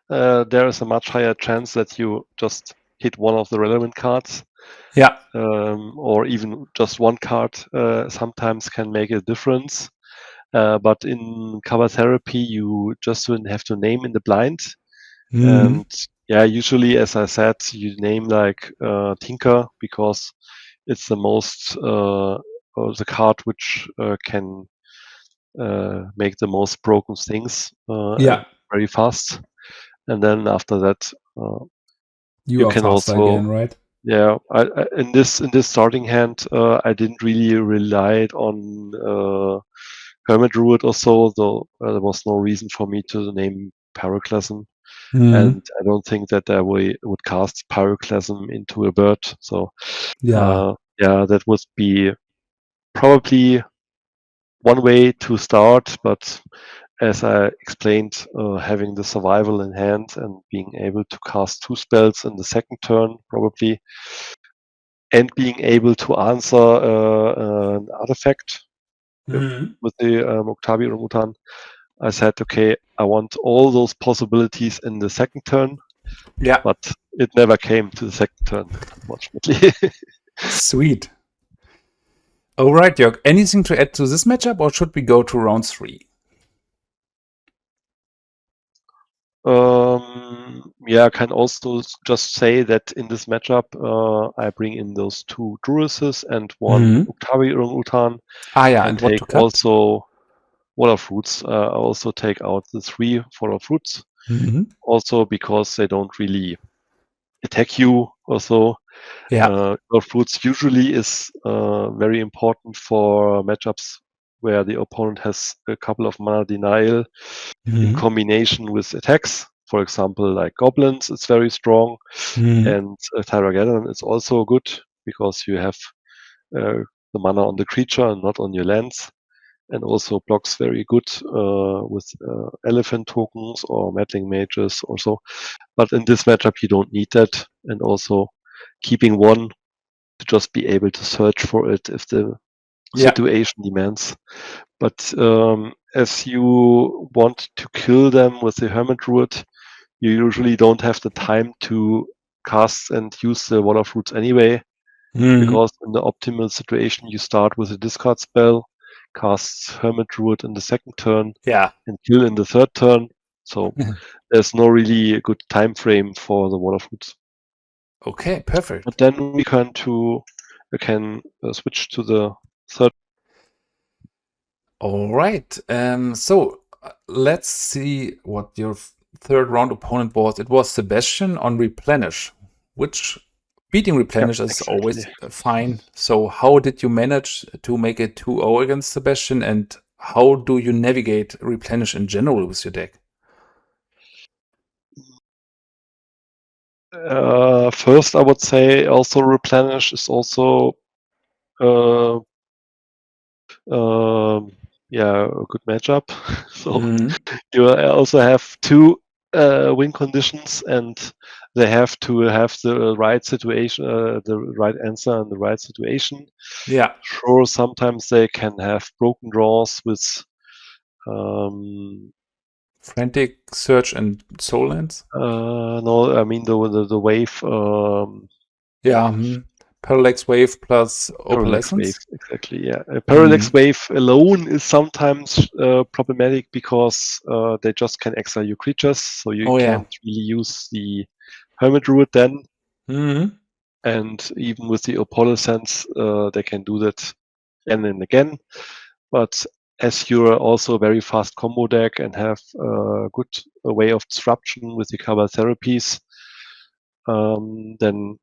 there is a much higher chance that you just hit one of the relevant cards. Yeah. Or even just one card sometimes can make a difference. But in Cabal Therapy, you just have to name in the blind. And usually, as I said, you name like Tinker, because it's the most the card which can make the most broken things very fast. And then after that, you can also again, right? Yeah, I in this starting hand, I didn't really rely on Hermit Druid or so, though there was no reason for me to name Pyroclasm. And I don't think that I would cast Pyroclasm into a bird. So that would be probably one way to start. But as I explained, having the survival in hand and being able to cast 2 spells in the second turn, probably, and being able to answer an artifact with the Uktabi Orangutan, I said, okay, I want all those possibilities in the second turn. Yeah. But it never came to the second turn, unfortunately. Sweet. All right, Jörg. Anything to add to this matchup, or should we go to round 3? I can also just say that in this matchup, I bring in those 2 Druises and 1 Uktabi Orangutan. And take also Water Fruits. I also take out the 3 Water Fruits. Also because they don't really attack you or so. Your fruits usually is very important for matchups where the opponent has a couple of mana denial in combination with attacks. For example, like goblins, it's very strong, and Tyragadon is also good because you have the mana on the creature and not on your lands, and also blocks very good with elephant tokens or meddling mages or so. But in this matchup, you don't need that, and also keeping one to just be able to search for it if the situation demands. But as you want to kill them with the Hermit Druid, you usually don't have the time to cast and use the Wall of Roots anyway, because in the optimal situation, you start with a discard spell, cast Hermit Druid in the second turn, and kill in the third turn. So there's no really good time frame for the Wall of Roots. Okay, perfect. But then we can switch to the third. All right. So let's see what your third round opponent was. It was Sebastian on Replenish, which beating Replenish is always fine. So how did you manage to make it 2-0 against Sebastian, and how do you navigate Replenish in general with your deck? First, I would say also Replenish is also a good matchup. So you also have two win conditions, and they have to have the right situation, the right answer and the right situation. Yeah. Sure, sometimes they can have broken draws with Frantic Search and Soul Lands? No, I mean the wave. Parallax Wave plus Parallax Wave, Opalescence? exactly, yeah. Parallax Wave alone is sometimes problematic because they just can exile your creatures, so you can't really use the Hermit Druid then. And even with the Opalescence, they can do that again and again. But as you're also a very fast combo deck and have a good way of disruption with the Cabal Therapies, then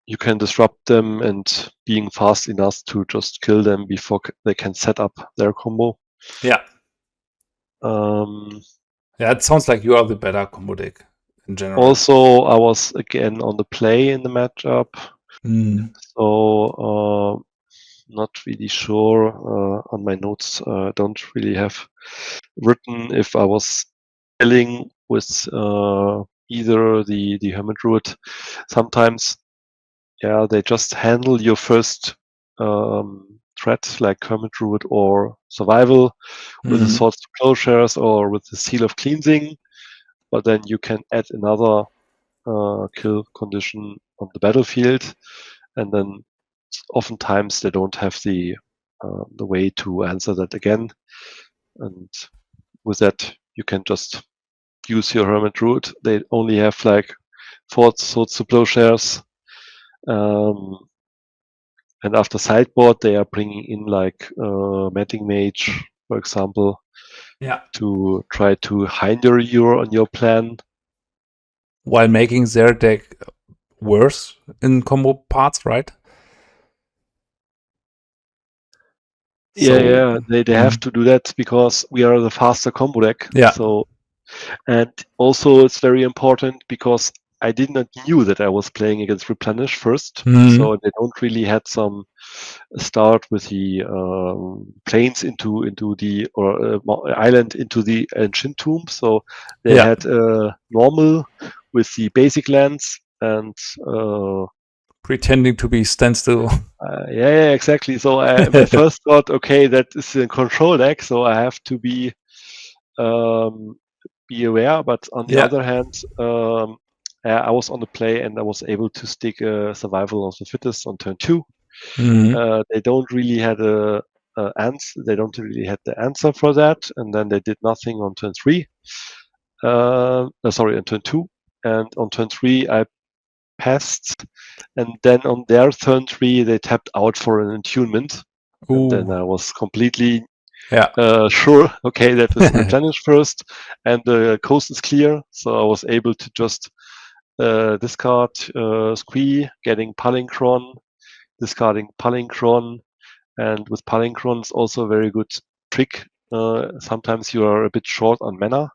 you can disrupt them and being fast enough to just kill them before they can set up their combo. Yeah. It sounds like you are the better combo deck in general. Also, I was again on the play in the matchup. So not really sure on my notes. Don't really have written if I was killing with either the Hermit Druid. Sometimes they just handle your first threat like Hermit Druid or Survival with the Swords to Plowshares or with the Seal of Cleansing, but then you can add another kill condition on the battlefield, and then oftentimes they don't have the way to answer that again, and with that you can just use your Hermit Druid. They only have like 4 Swords to Plowshares. And after sideboard, they are bringing in like Meddling Mage, for example, to try to hinder you on your plan. While making their deck worse in combo parts, right? They have to do that because we are the faster combo deck. Yeah. So, and also it's very important because I did not knew that I was playing against Replenish first, so they don't really had some start with the plains into the island into the ancient tomb. So they had normal with the basic lands and pretending to be standstill. Exactly. So my first thought, okay, that is a control deck, so I have to be aware. But on the other hand, I was on the play and I was able to stick a Survival of the Fittest on turn 2. They don't really had answer. They don't really had the answer for that, and then they did nothing on turn 3. On turn 2, and on turn 3 I passed, and then on their turn 3 they tapped out for an attunement, and then I was completely Yeah. Sure, okay, that is replenished first, and the coast is clear, so I was able to just discard Squee, getting Palinchron, discarding Palinchron, and with Palinchron it's also a very good trick. Sometimes you are a bit short on mana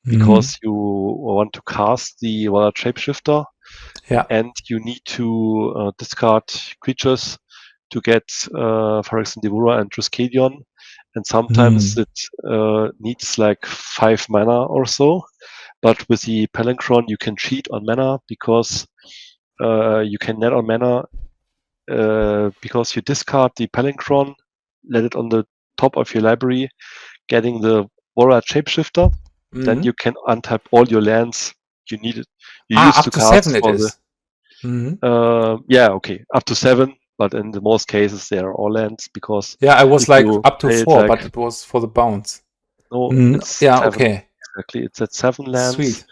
because you want to cast the Wild Shapeshifter, Yeah. and you need to discard creatures to get Phyrexian Devourer and Triskelion, and sometimes it needs like 5 mana or so. But with the Palinchron, you can cheat on mana because you can net on mana because you discard the Palinchron, let it on the top of your library, getting the Warrior Shapeshifter. Then you can untap all your lands you needed. You used up to to cast 7 it for is. yeah, okay, up to 7, but in the most cases they are all lands because Yeah, I was if like you up to play it 4, like but it was for the bounce. no, it's Yeah, 7 okay. exactly. It's at 7 lands, Sweet.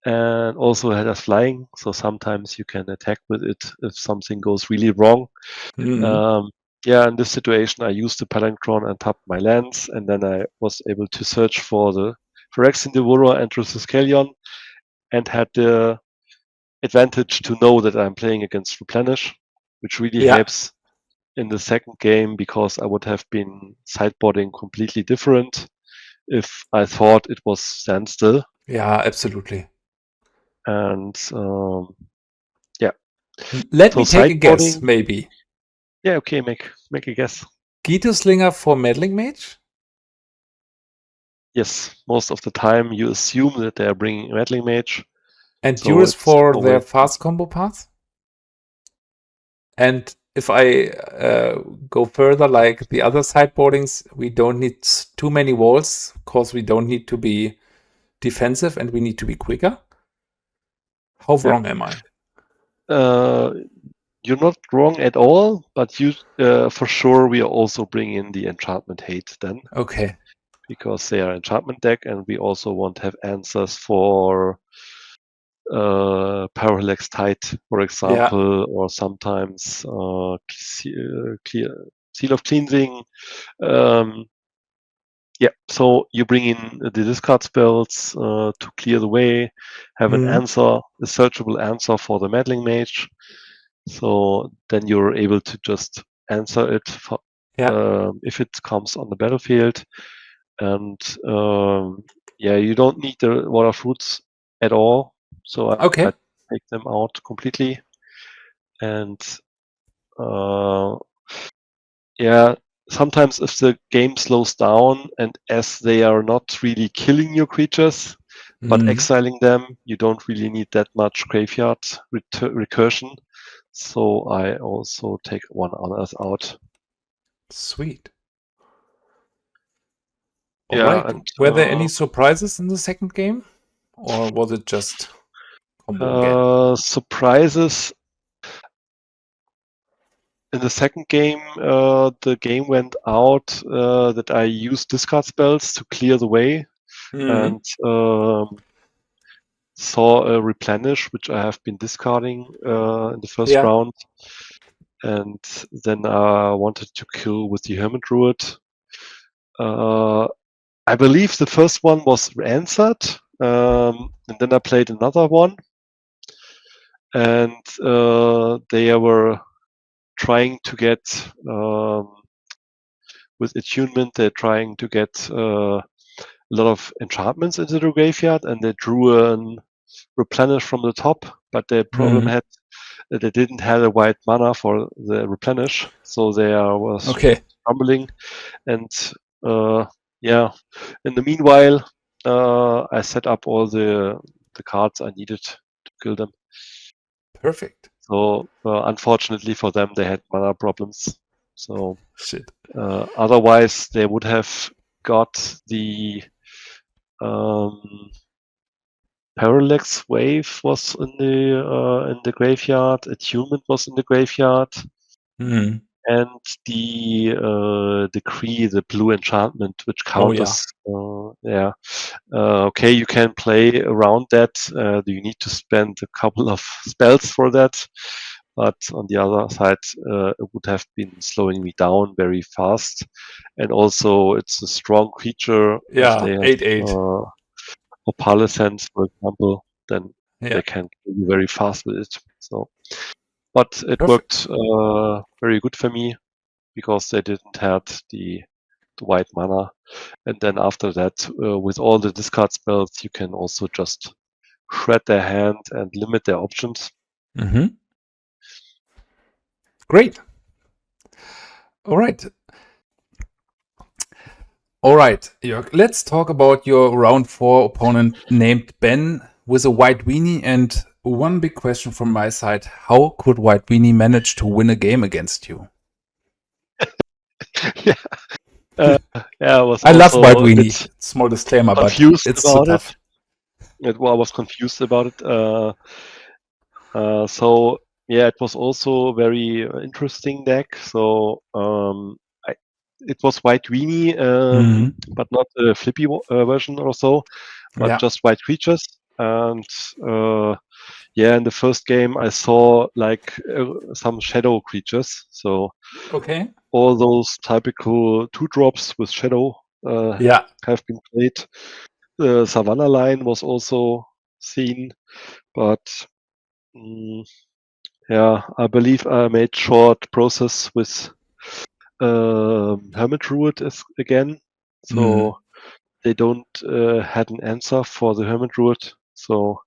and also it has flying, so sometimes you can attack with it if something goes really wrong. Yeah, in this situation, I used the Palinchron and tapped my lands, and then I was able to search for the Phyrexian Devourer and Triskelion, and had the advantage to know that I'm playing against Replenish, which really Yeah. helps in the second game because I would have been sideboarding completely different if I thought it was standstill. Yeah, absolutely. And yeah. Let So me take a guess, sideboarding. maybe. Yeah, okay, make a guess. Ghitu Slinger for Meddling Mage? Yes, most of the time you assume that they are bringing Rattling Mage. And So Duras it's for their always fast combo path? And if I go further, like the other sideboardings, we don't need too many walls because we don't need to be defensive and we need to be quicker. How wrong am I? you're not wrong at all, but you for sure we are also bringing in the enchantment hate then. Okay. Because they are enchantment deck, and we also want to have answers for Parallax Tide, for example, or sometimes Seal of Cleansing. Yeah, so you bring in the discard spells to clear the way, have an answer, a searchable answer for the Meddling Mage. So then you're able to just answer it for, if it comes on the battlefield. And yeah, you don't need the water fruits at all. So I take them out completely. And yeah, sometimes if the game slows down and as they are not really killing your creatures, but exiling them, you don't really need that much graveyard recursion. So I also take one others out. Sweet. Yeah, All right. and Were there any surprises in the second game? Or was it just combo again? surprises. In the second game, the game went out that I used discard spells to clear the way and saw a replenish, which I have been discarding in the first round. And then I wanted to kill with the Hermit Druid. I believe the first one was answered, and then I played another one, and they were trying to get with attunement, they're trying to get a lot of enchantments into the graveyard, and they drew a replenish from the top. But the problem had that they didn't have a white mana for the replenish, so they was stumbling. And yeah, in the meanwhile, I set up all the cards I needed to kill them. Perfect. So unfortunately for them, they had mana problems. So otherwise, they would have got the Parallax Wave was in the graveyard. Attunement was in the graveyard, and the Decree, the blue enchantment, which counters. Okay, you can play around that. You need to spend a couple of spells for that, but on the other side, it would have been slowing me down very fast. And also, it's a strong creature. If Yeah, they have 8/8. Opalescence, for example, then Yeah, they can kill you very fast with it. So, but it perfect. worked very good for me because they didn't have the white mana. And then after that, with all the discard spells, you can also just shred their hand and limit their options. Mm-hmm. Great. All right. All right, Jörg, let's talk about your round 4 opponent named Ben with a white weenie. And one big question from my side: how could white weenie manage to win a game against you? Yeah. I was I love also white a weenie. bit Small disclaimer, but confused it's so about tough. it. I was confused about it. So yeah, it was also a very interesting deck. So it was white weenie, but not a flippy version or so, but Yeah. just white creatures. And yeah, in the first game I saw like some shadow creatures. So Okay. all those typical 2-drops with shadow Yeah. have been played. The Savannah line was also seen, but yeah, I believe I made short process with Hermit Druid again. So they don't had an answer for the Hermit Druid. So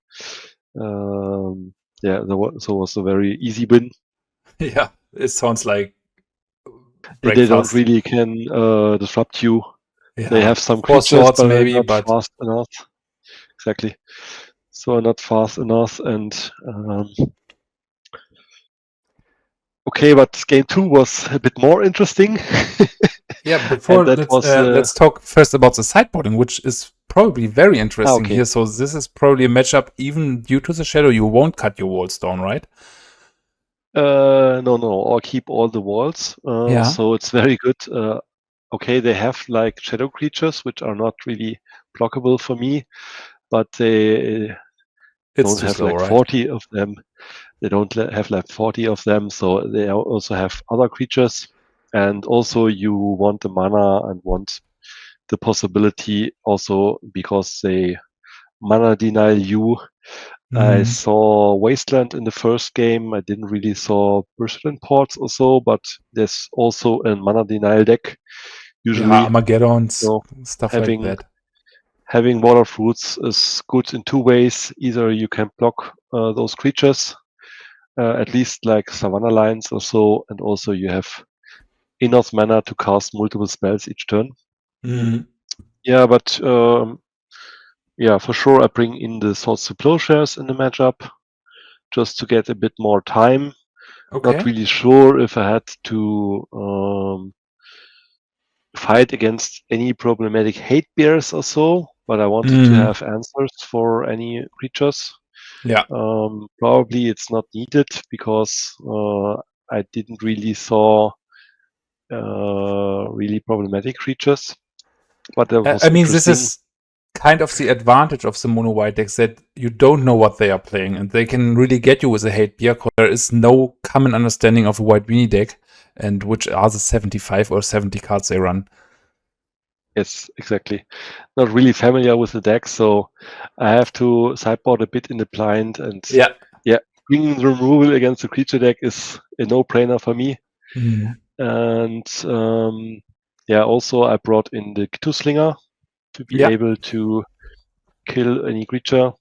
yeah, so it was a very easy win. Yeah. It sounds like And they don't breakfast. really can disrupt you. Yeah. They have some 4 creatures, swords but they're maybe, not but fast enough. Exactly. So not fast enough. And okay, but game 2 was a bit more interesting. yeah, And before that was let's talk first about the sideboarding, which is probably very interesting okay. here. So this is probably a matchup even due to the shadow. You won't cut your walls down, right? No, or keep all the walls. Yeah. So it's very good. Okay, they have like shadow creatures, which are not really blockable for me, but they It's don't too have slow, like right? 40 of them. They don't have like 40 of them, so they also have other creatures. And also you want the mana and want the possibility also because they mana deny you. I saw Wasteland in the first game. I didn't really saw Brushland ports also, but there's also a mana denial deck Yeah, usually. Armageddons, So stuff like having that. having Water Fruits is good in 2 ways. Either you can block those creatures, at least like Savannah lines or so, and also you have enough mana to cast multiple spells each turn. Yeah, but yeah, for sure I bring in the Swords to Plowshares in the matchup just to get a bit more time. Not Okay. really sure if I had to fight against any problematic hate bears or so, but I wanted to have answers for any creatures. Yeah. Probably it's not needed because I didn't really saw really problematic creatures, but that was I mean, this interesting. is kind of the advantage of the mono white decks that you don't know what they are playing, and they can really get you with a hate beer because there is no common understanding of a white weenie deck and which are the 75 or 70 cards they run. Yes, exactly. Not really familiar with the deck, so I have to sideboard a bit in the blind. And Yeah. yeah, bringing the removal against the creature deck is a no-brainer for me. And yeah, also I brought in the Ghitu Slinger to be Yeah. able to kill any creature,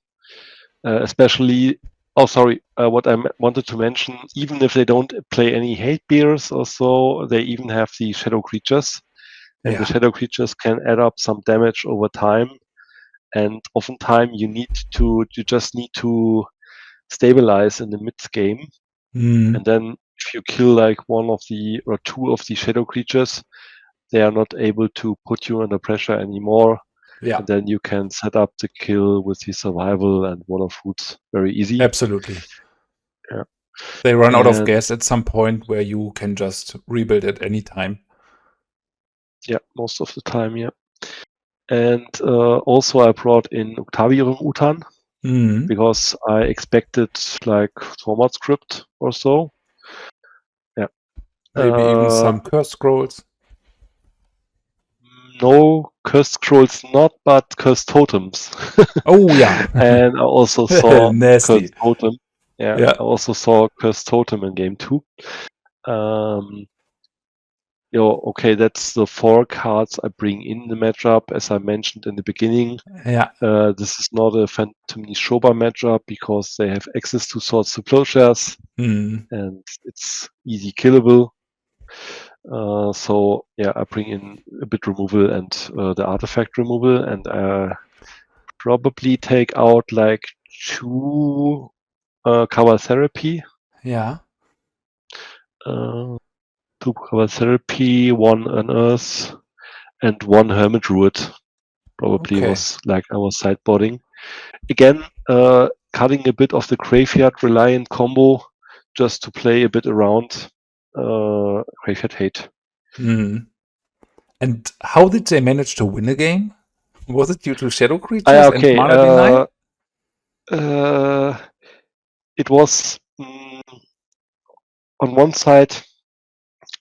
especially. Oh, sorry. What I wanted to mention, even if they don't play any hate bears or so, they even have the shadow creatures, and the Yeah. shadow creatures can add up some damage over time. And oftentimes you just need to stabilize in the mid game, and then if you kill like one of the or two of the shadow creatures, they are not able to put you under pressure anymore. Yeah. And then you can set up the kill with the survival and Wall of Foods very easy. Absolutely. Yeah. They run out of And gas at some point where you can just rebuild at any time. yeah, most of the time, yeah. And also I brought in Uktabi Orangutan because I expected like format script or so. Maybe even some curse scrolls. No, cursed scrolls not, but cursed totems. Oh yeah. And I also saw Nasty. cursed totem. Yeah, Yeah. I also saw cursed totem in game 2. Okay, that's the 4 cards I bring in the matchup, as I mentioned in the beginning. Yeah. This is not a Phantom Nishoba matchup because they have access to Swords to Plowshares, and it's easy killable. So yeah, I bring in a bit removal and the artifact removal, and probably take out like 2 Cabal Therapy. Yeah. 2 Cabal Therapy, 1 Unearth, and 1 Hermit Druid. Probably was like I was sideboarding. Again, cutting a bit of the graveyard reliant combo just to play a bit around graveyard hate. And how did they manage to win a game? Was it due to shadow creatures and mana denial? It was on one side,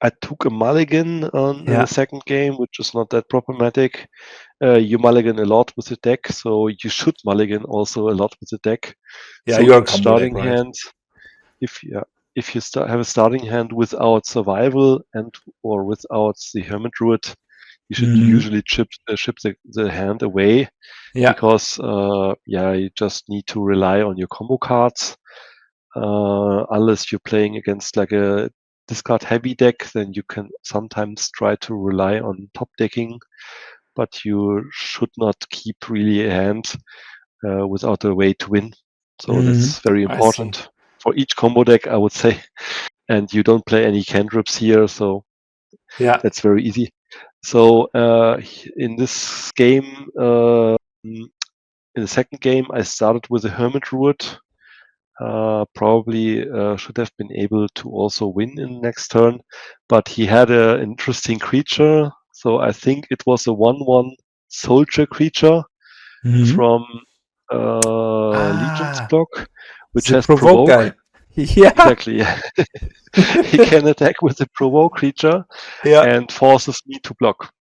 I took a mulligan in the second game, which is not that problematic. You mulligan a lot with the deck, so you should mulligan also a lot with the deck. Yeah, so you're a each combo starting deck, right? hand, if you have a starting hand without survival and or without the Hermit Druid, you should usually ship the hand away. Yeah. Because you just need to rely on your combo cards. Unless you're playing against like a discard heavy deck, then you can sometimes try to rely on top decking, but you should not keep really a hand without a way to win. So that's very important for each combo deck, I would say. And you don't play any cantrips here, so that's very easy. So in this game, in the second game, I started with a Hermit Druid. Probably should have been able to also win in the next turn, but he had an interesting creature. So I think it was a 1/1 soldier creature from Legion's block, which has provoke. Guy. Yeah. Exactly. Yeah. He can attack with a provoke creature and forces me to block.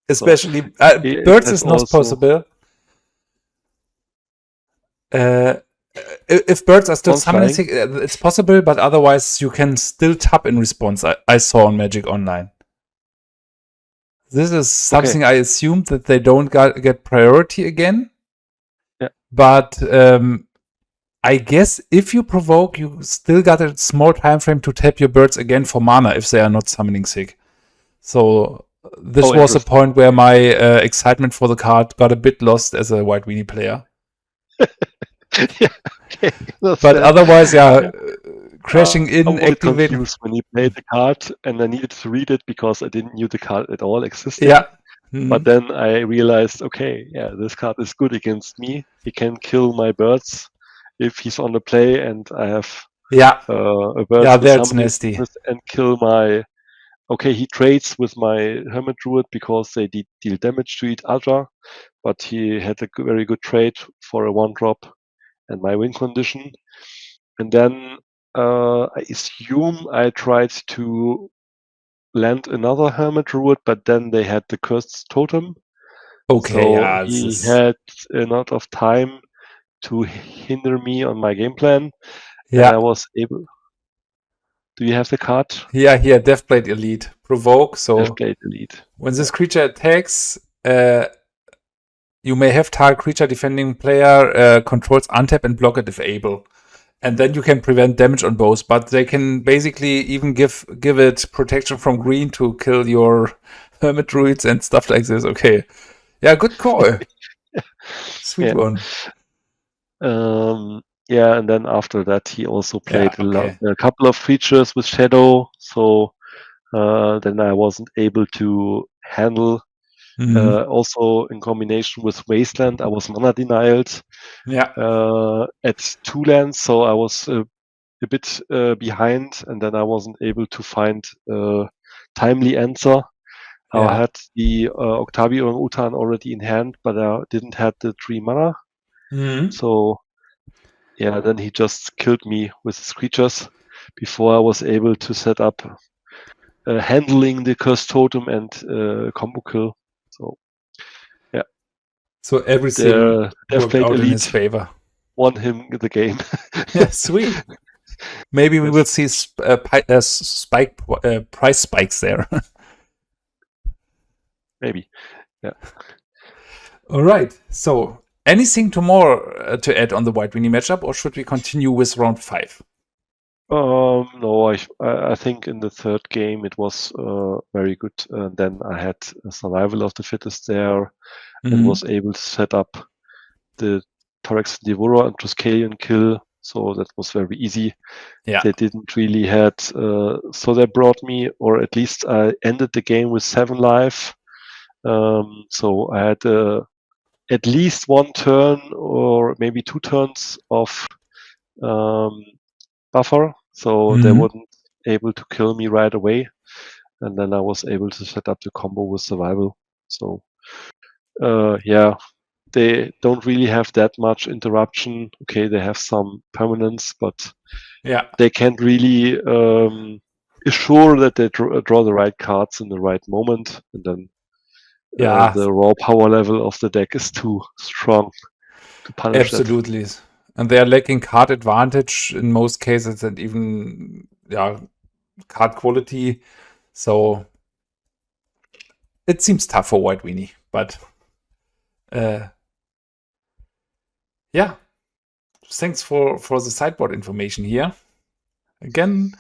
Especially birds is not possible. If birds are still summoning, it's possible, but otherwise you can still tap in response. I saw on Magic Online. This is something I assumed that they don't get priority again. Yeah. But I guess if you provoke, you still got a small time frame to tap your birds again for mana if they are not summoning sick. So this was a point where my excitement for the card got a bit lost as a White Weenie player. Yeah, okay. But otherwise, crashing in, I was activating. confused when he played the card, and I needed to read it because I didn't knew the card at all existed. Yeah. But then I realized, okay, this card is good against me. He can kill my birds if he's on the play, and I have a bird that's nasty. and kill my. Okay, he trades with my Hermit Druid because they deal damage to each other, but he had a very good trade for a 1-drop and my win condition. And then I assume I tried to land another Hermit Druid, but then they had the Cursed Totem. So he had a lot of time to hinder me on my game plan. And I was able. Do you have the card? Yeah, here, Deathblade Elite. Provoke, so Deathblade Elite. When this creature attacks, you may have target creature defending player controls untap and block it if able. And then you can prevent damage on both, but they can basically even give it protection from green to kill your Hermit Druids and stuff like this. Okay. Yeah, good call. Sweet one. And then after that, he also played a couple of creatures with Shadow, so then I wasn't able to handle. Also, in combination with Wasteland, I was mana denied at 2 lands, so I was a bit behind, and then I wasn't able to find a timely answer. I had the Uktabi Orangutan already in hand, but I didn't have the 3 mana. So, then he just killed me with his creatures before I was able to set up handling the Cursed Totem and combo kill. So everything They've worked played out in Elite, his favor. won him the game. Yeah, sweet. Maybe we Yes. will see price spikes there. Maybe. Yeah. All right. So anything more to add on the White Weenie matchup, or should we continue with round 5? No, I think in the third game it was very good. Then I had a survival of the fittest there, and was able to set up the Phyrexian Devourer and Triskelion kill. So that was very easy. Yeah. They didn't really had. So they brought me, or at least I ended the game with 7 life. So I had at least 1 turn or maybe 2 turns of buffer, so they weren't able to kill me right away. And then I was able to set up the combo with survival. So yeah, they don't really have that much interruption. Okay, they have some permanence, but Yeah. they can't really assure that they draw the right cards in the right moment. And then Yeah. the raw power level of the deck is too strong to punish that. Absolutely. And they are lacking card advantage in most cases, and even card quality. So it seems tough for White Weenie, but yeah. Thanks for the sideboard information here. Again.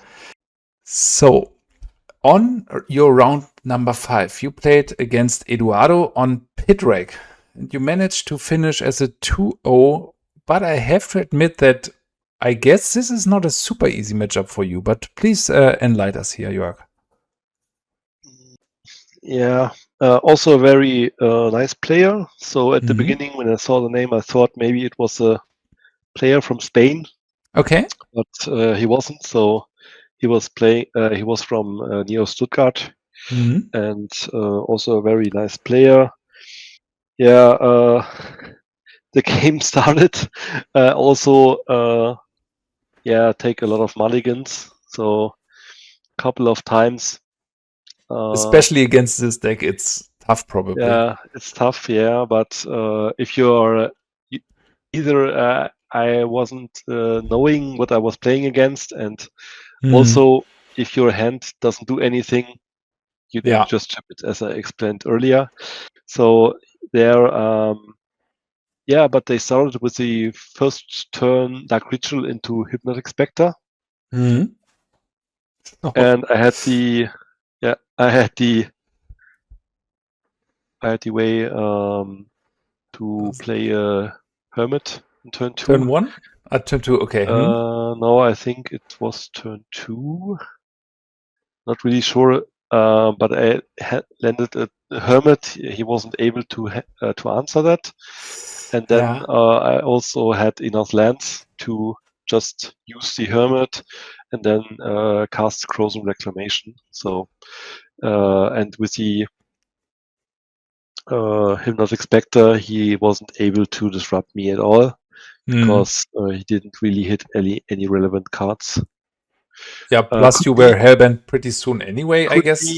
So on your round number 5, you played against Eduardo on Pitrek, and you managed to finish as a 2-0. But I have to admit that I guess this is not a super easy matchup for you. But please enlighten us here, Jörg. Yeah, also a very nice player. So at the beginning, when I saw the name, I thought maybe it was a player from Spain. Okay. But he wasn't. So he was playing. He was from near Stuttgart, and also a very nice player. Yeah, the game started. Also, yeah, take a lot of mulligans. So a couple of times. Especially against this deck, it's tough, probably. Yeah, it's tough. Yeah, but if you're either I wasn't knowing what I was playing against, and also if your hand doesn't do anything, you just chip it, as I explained earlier. So there, yeah, but they started with the first turn Dark Ritual into Hypnotic Spectre, and I had the way to play a Hermit in turn 2. Turn 1? Turn 2, okay. No, I think it was turn 2. Not really sure, but I landed a Hermit. He wasn't able to answer that. And then I also had enough lands to just use the Hermit and then cast Krosan Reclamation. So, and with the Hypnotic Spectre, he wasn't able to disrupt me at all because he didn't really hit any relevant cards. Yeah, plus you were hellbent pretty soon anyway, I guess.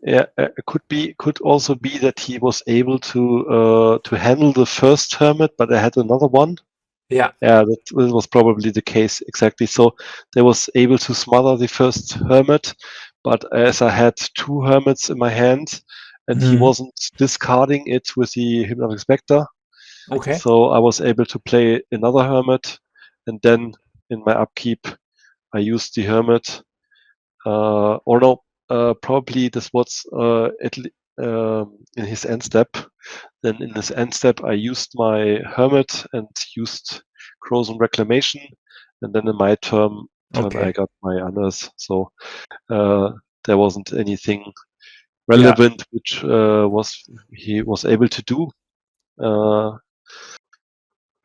Yeah, could also be that he was able to handle the first Hermit, but I had another one. Yeah, that was probably the case exactly. So they was able to smother the first Hermit, but as I had 2 Hermits in my hand, and he wasn't discarding it with the Hypnotic Spectre. Okay. So I was able to play another Hermit, and then in my upkeep, I used the Hermit. Probably this was in his end step. Then in his end step, I used my Hermit and used Krosan Reclamation, and then in my turn I got my others. So there wasn't anything relevant which he was able to do.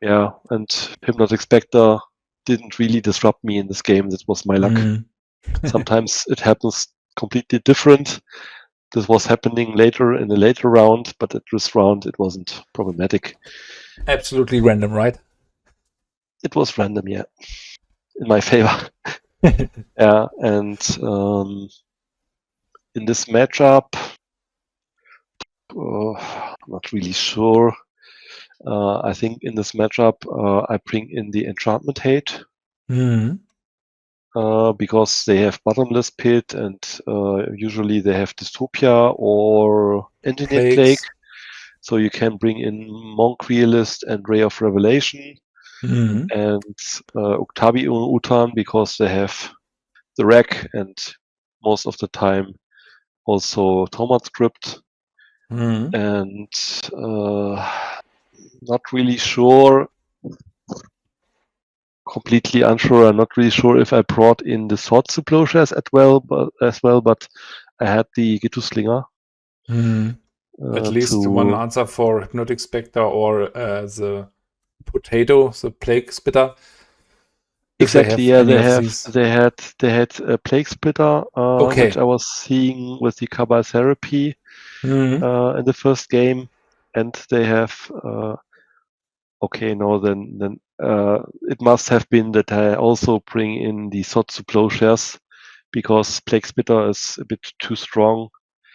Yeah, and Hypnotic Spectre didn't really disrupt me in this game. That was my luck. Sometimes it happens completely different. This was happening later in the later round, but at this round it wasn't problematic. Absolutely random, right? It was random, yeah, in my favor. Yeah, and in this matchup, not really sure. I think in this matchup, I bring in the Enchantment Hate. Because they have Bottomless Pit and usually they have Dystopia or Engineered Plague. So you can bring in Monk Realist and Ray of Revelation and Uktabi Orangutan because they have the rack and most of the time also Tomat Script. And not really sure, completely unsure. I'm not really sure if I brought in the Sword Plowshares as well, but I had the Ghitu Slinger. At least one answer for Hypnotic Spectre or the Potato, the Plague Spitter. Exactly, yeah, they had a Plague Spitter, which I was seeing with the Cabal Therapy in the first game, and they have then it must have been that I also bring in the Sword Plowshares because Plague Spitter is a bit too strong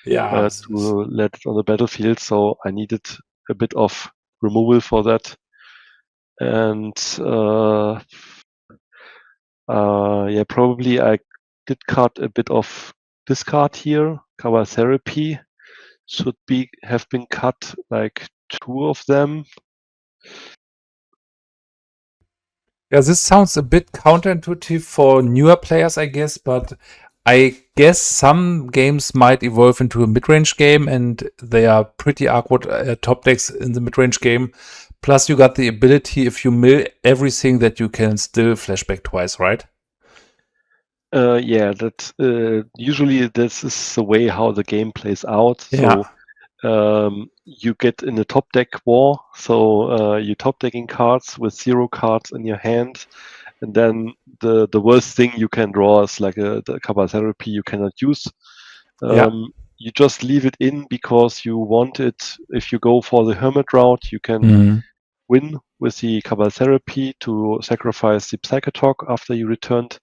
to let it on the battlefield, so I needed a bit of removal for that. And probably I did cut a bit of discard here. Cabal Therapy should have been cut, like 2 of them. Yeah, this sounds a bit counterintuitive for newer players, I guess, but I guess some games might evolve into a mid-range game, and they are pretty awkward top decks in the mid-range game. Plus, you got the ability, if you mill everything, that you can still flashback twice, right? That usually this is the way how the game plays out. Yeah. So you get in a top deck war. So you top decking cards with 0 cards in your hand, and then the worst thing you can draw is like the Cabal Therapy you cannot use. You just leave it in because you want it. If you go for the Hermit route, you can win with the Cabal Therapy to sacrifice the Psychatog after you returned.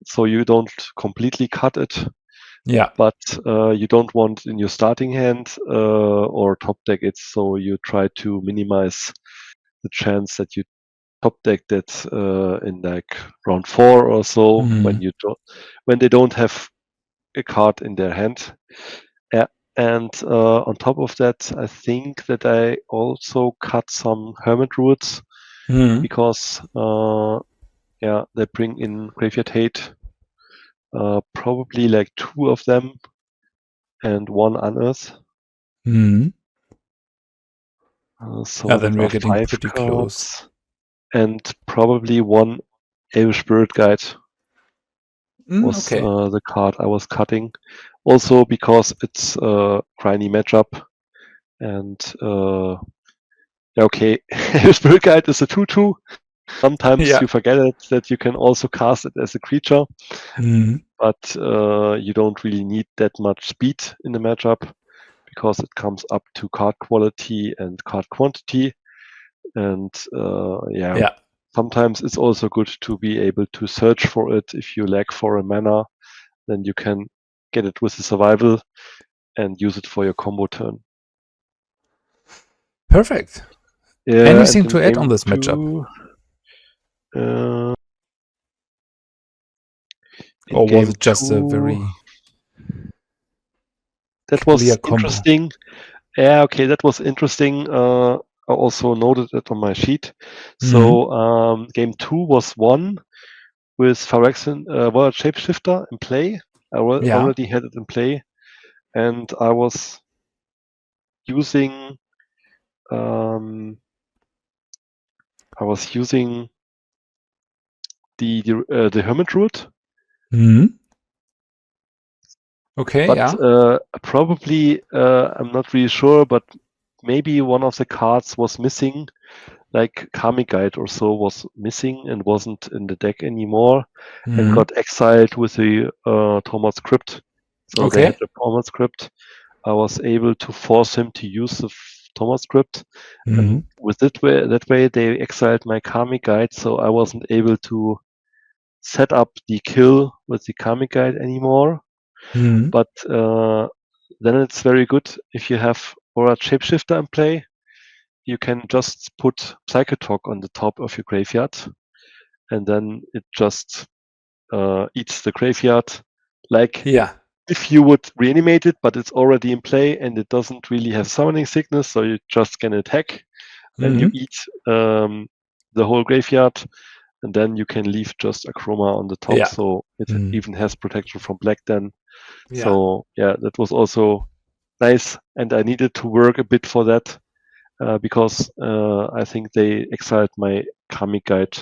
So you don't completely cut it. Yeah. But you don't want in your starting hand or top deck it. So you try to minimize the chance that you top deck that in like round 4 or so when they don't have a card in their hand. Yeah. And on top of that, I think that I also cut some Hermit Druids because they bring in Graveyard Hate. Probably like 2 of them and 1 Unearth. So then we're getting 5 pretty cards, close. and probably 1 Elvish Spirit Guide was the card I was cutting. Also because it's a grindy matchup, and Elvish Spirit Guide is a 2/2. Sometimes you forget it that you can also cast it as a creature, but you don't really need that much speed in the matchup because it comes up to card quality and card quantity. And sometimes it's also good to be able to search for it. If you lack for a mana, then you can get it with the survival and use it for your combo turn. Perfect. Yeah, anything to add on this matchup? Or was it just a very that was interesting? Yeah, okay, that was interesting. I also noted it on my sheet. So game 2 was won with Phyrexian Shapeshifter in play. I already had it in play, and I was using the Hermit Druid. Okay, but probably I'm not really sure, but maybe one of the cards was missing, like Karmic Guide or so was missing and wasn't in the deck anymore, and got exiled with the Tormod Script. So they had the Tormod Script. I was able to force him to use the Tormod Script, and with that way they exiled my Karmic Guide, so I wasn't able to set up the kill with the Karmic Guide anymore. Mhm. But then it's very good if you have Aura Shapeshifter in play. You can just put Psychatog on the top of your graveyard, and then it just eats the graveyard like Yeah. if you would reanimate it, but it's already in play and it doesn't really have summoning sickness, so you just can attack. Then you Mhm. eat the whole graveyard, and then you can leave just Akroma on the top, Yeah. so it Mhm. even has protection from black then. Yeah. So yeah, that was also nice, and I needed to work a bit for that because I think they exiled my Karmic guide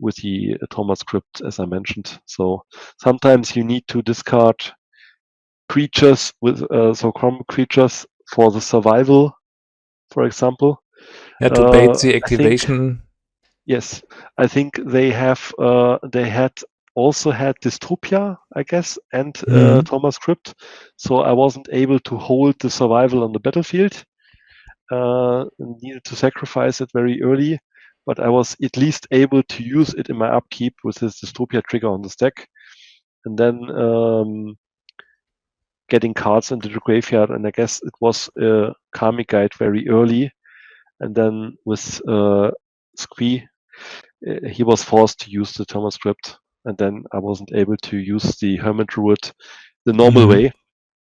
with the Thomas script, as I mentioned. So sometimes you need to discard creatures with common creatures for the survival, for example. Yeah, to bait the I think activation. yes, I think they had also had Dystopia, I guess, and Mhm. Thomas script. So I wasn't able to hold the survival on the battlefield. Needed to sacrifice it very early, but I was at least able to use it in my upkeep with this Dystopia trigger on the stack, and then getting cards into the graveyard. And I guess it was a Karmic guide very early, and then with Squee, he was forced to use the Thomas script, and then I wasn't able to use the Hermit Druid the normal Mhm. way.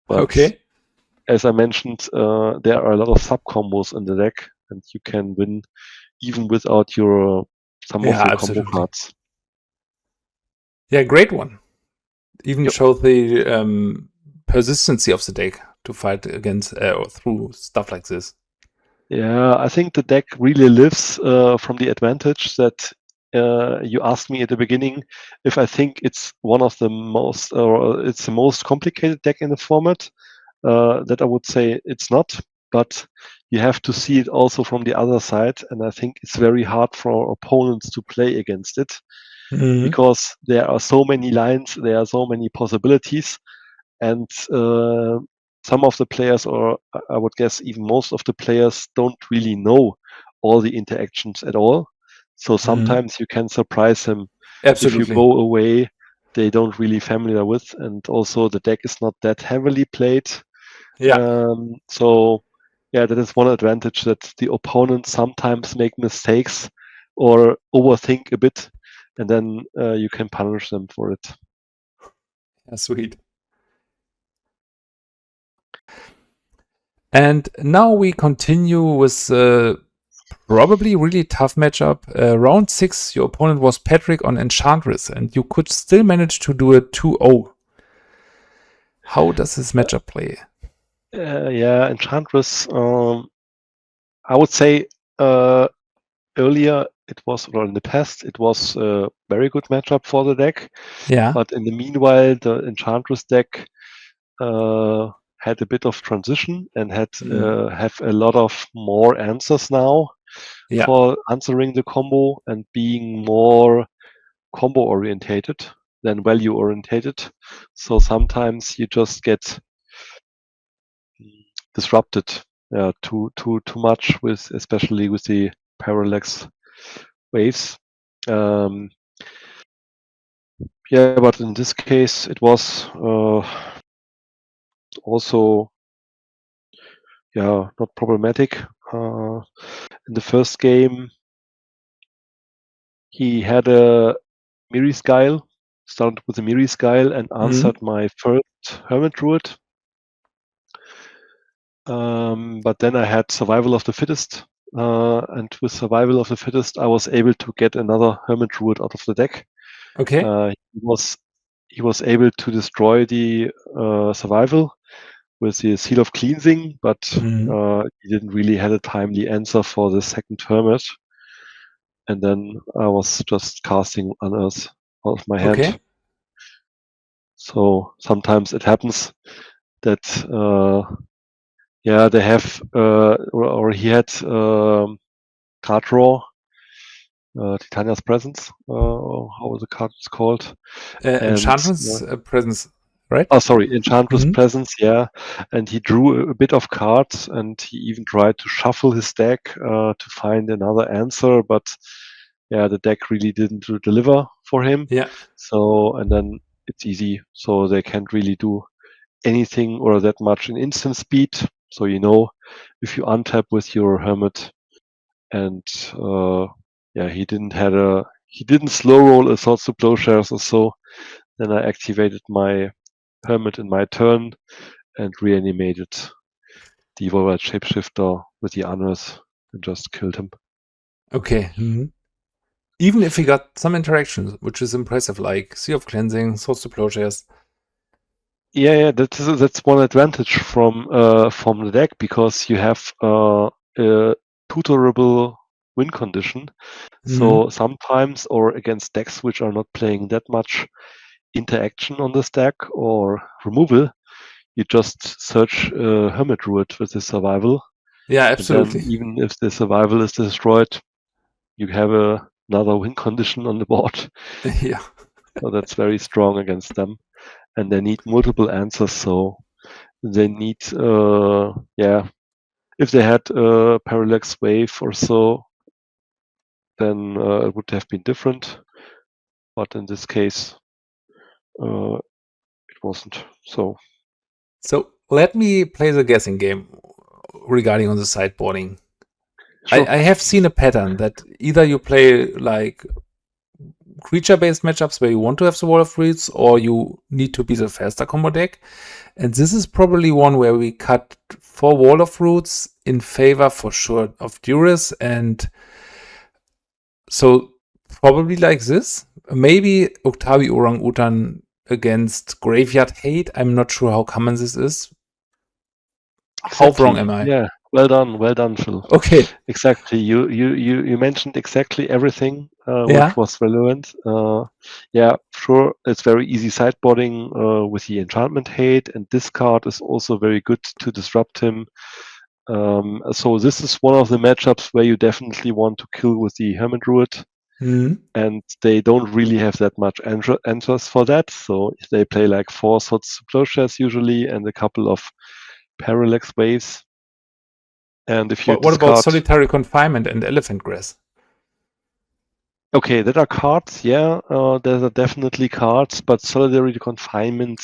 But Okay. as I mentioned, there are a lot of sub combos in the deck, and you can win even without your some of Yeah, your combo absolutely. cards. Yeah, great one. Even Yep. showed the persistency of the deck to fight against or through stuff like this. Yeah, I think the deck really lives from the advantage that you asked me at the beginning if I think it's one of the most, or it's the most complicated deck in the format. That I would say it's not, but you have to see it also from the other side, and I think it's very hard for opponents to play against it Mhm. because there are so many lines, there are so many possibilities, and some of the players, or I would guess even most of the players, don't really know all the interactions at all. So Mhm. sometimes you can surprise them if you Absolutely. go away they don't really familiar with, and also the deck is not that heavily played. Yeah. So yeah, that is one advantage, that the opponents sometimes make mistakes or overthink a bit, and then you can punish them for it. Yeah, sweet. And now we continue with probably really tough matchup. Round 6, your opponent was Patrick on Enchantress, and you could still manage to do a 2-0. How does this matchup play? Yeah, Enchantress. I would say earlier it was, or in the past, it was a very good matchup for the deck. Yeah. But in the meanwhile, the Enchantress deck had a bit of transition and had have a lot of more answers now Yeah. for answering the combo and being more combo orientated than value orientated. So sometimes you just get disrupted too much with, especially with the parallax waves. Um, yeah, but in this case it was also not problematic. In the first game he had a Miri's Guile, started with a Miri's Guile and answered my first Hermit Druid. But then I had Survival of the Fittest, and with Survival of the Fittest, I was able to get another Hermit Druid out of the deck. Okay. He was able to destroy the Survival with the Seal of Cleansing, but he didn't really have a timely answer for the second Hermit. And then I was just casting Unearth out of my hand. Okay. So sometimes it happens that they have or he had card draw, Titania's Presence, how the card is called, and Enchantress presence, right? sorry, Enchantress Presence, yeah, and he drew a bit of cards, and he even tried to shuffle his deck to find another answer, but yeah, the deck really didn't deliver for him. Yeah. So, and then it's easy. So they can't really do anything or that much in instant speed. So if you untap with your Hermit and he didn't slow roll a Swords to Plowshares or so, then I activated my Hermit in my turn and reanimated the Voivod Shapeshifter with the Unearth and just killed him. Okay. Even if he got some interactions, which is impressive, like Sea of Cleansing, Swords to Plowshares. Yeah, that's one advantage from the deck, because you have a tutorable win condition. So sometimes, or against decks which are not playing that much interaction on the stack or removal, you just search Hermit Druid with the survival. Yeah, And then absolutely. even if the survival is destroyed, you have another win condition on the board. Yeah. So that's very strong against them. And they need multiple answers, so they need, if they had a Parallax Wave or so, then it would have been different. But in this case, it wasn't. So let me play the guessing game regarding on the sideboarding. sure. I have seen a pattern that either you play like creature-based matchups where you want to have the Wall of Fruits, or you need to be the faster combo deck. And this is probably one where we cut 4 Wall of Roots in favor for sure of Duris, and so probably like this. Maybe Uktabi Orangutan against Graveyard Hate. I'm not sure how common this is. Exactly. How wrong am I? Yeah. Well done, Phil. Okay. Exactly. You mentioned exactly everything Yeah. which was relevant. Sure. It's very easy sideboarding with the enchantment hate, and this card is also very good to disrupt him. So this is one of the matchups where you definitely want to kill with the Hermit Druid, and they don't really have that much answers for that. So they play like 4 Swords to Plowshares usually, and a couple of Parallax Waves. And if you What about Solitary Confinement and Elephant Grass? Okay, there are cards, yeah. There are definitely cards, but Solitary Confinement,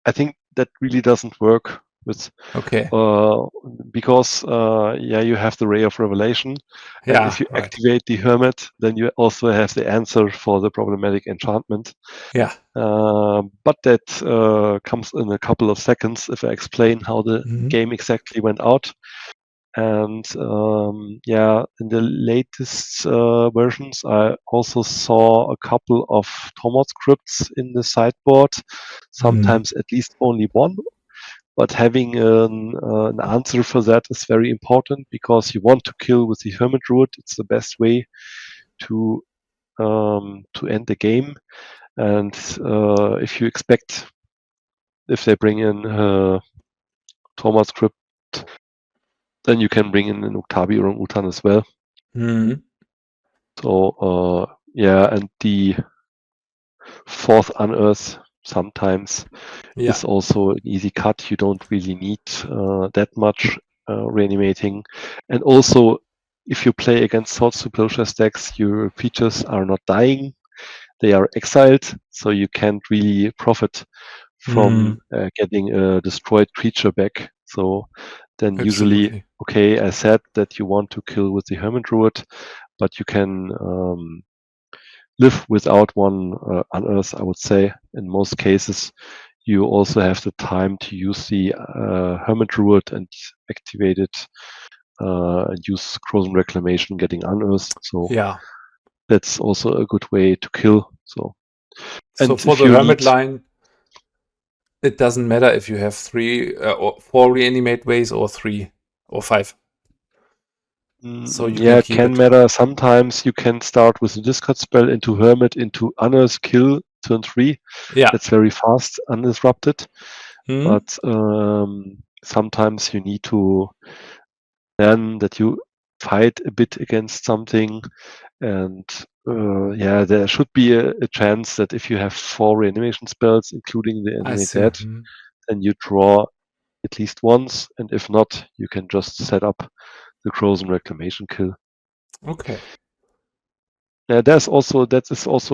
I think that really doesn't work with. Okay. Because you have the Ray of Revelation, and if you activate the Hermit, then you also have the answer for the problematic enchantment. Yeah. But that comes in a couple of seconds if I explain how the game exactly went out. And in the latest versions, I also saw a couple of Tormod scripts in the sideboard, sometimes at least only one. But having an answer for that is very important, because you want to kill with the Hermit Druid. It's the best way to end the game. And if they bring in Tormod script, then you can bring in an Uktabi Orangutan as well. So and the 4th Unearth sometimes is also an easy cut. You don't really need that much reanimating. And also, if you play against Swords to Plowshares decks, your creatures are not dying. They are exiled, so you can't really profit from getting a destroyed creature back. So then usually, okay, I said that you want to kill with the Hermit Druid, but you can live without one Unearth, I would say. In most cases, you also have the time to use the Hermit Druid and activate it and use Krosan Reclamation getting Unearthed. So that's also a good way to kill. So for the Hermit line, it doesn't matter if you have 3 or 4 reanimate ways or 3 or 5. So you can keep it can matter. Sometimes you can start with a discard spell into Hermit, into Unearth, kill, turn 3. Yeah. That's very fast, undisrupted. But sometimes you need to learn that you fight a bit against something. And there should be a chance that if you have 4 reanimation spells, including the Animate Dead, then you draw at least once. And if not, you can just set up the Krosan Reclamation kill. Okay. That is also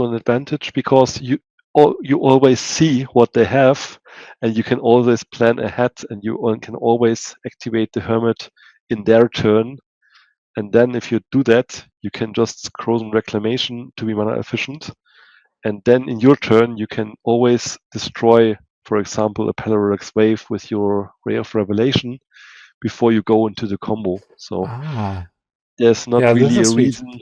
an advantage, because you always see what they have, and you can always plan ahead, and you can always activate the Hermit in their turn. And then if you do that, you can just Krosan Reclamation to be mana efficient. And then in your turn, you can always destroy, for example, a Phyrexian Wave with your Ray of Revelation before you go into the combo. So there's not Yeah, this really a is sweet. reason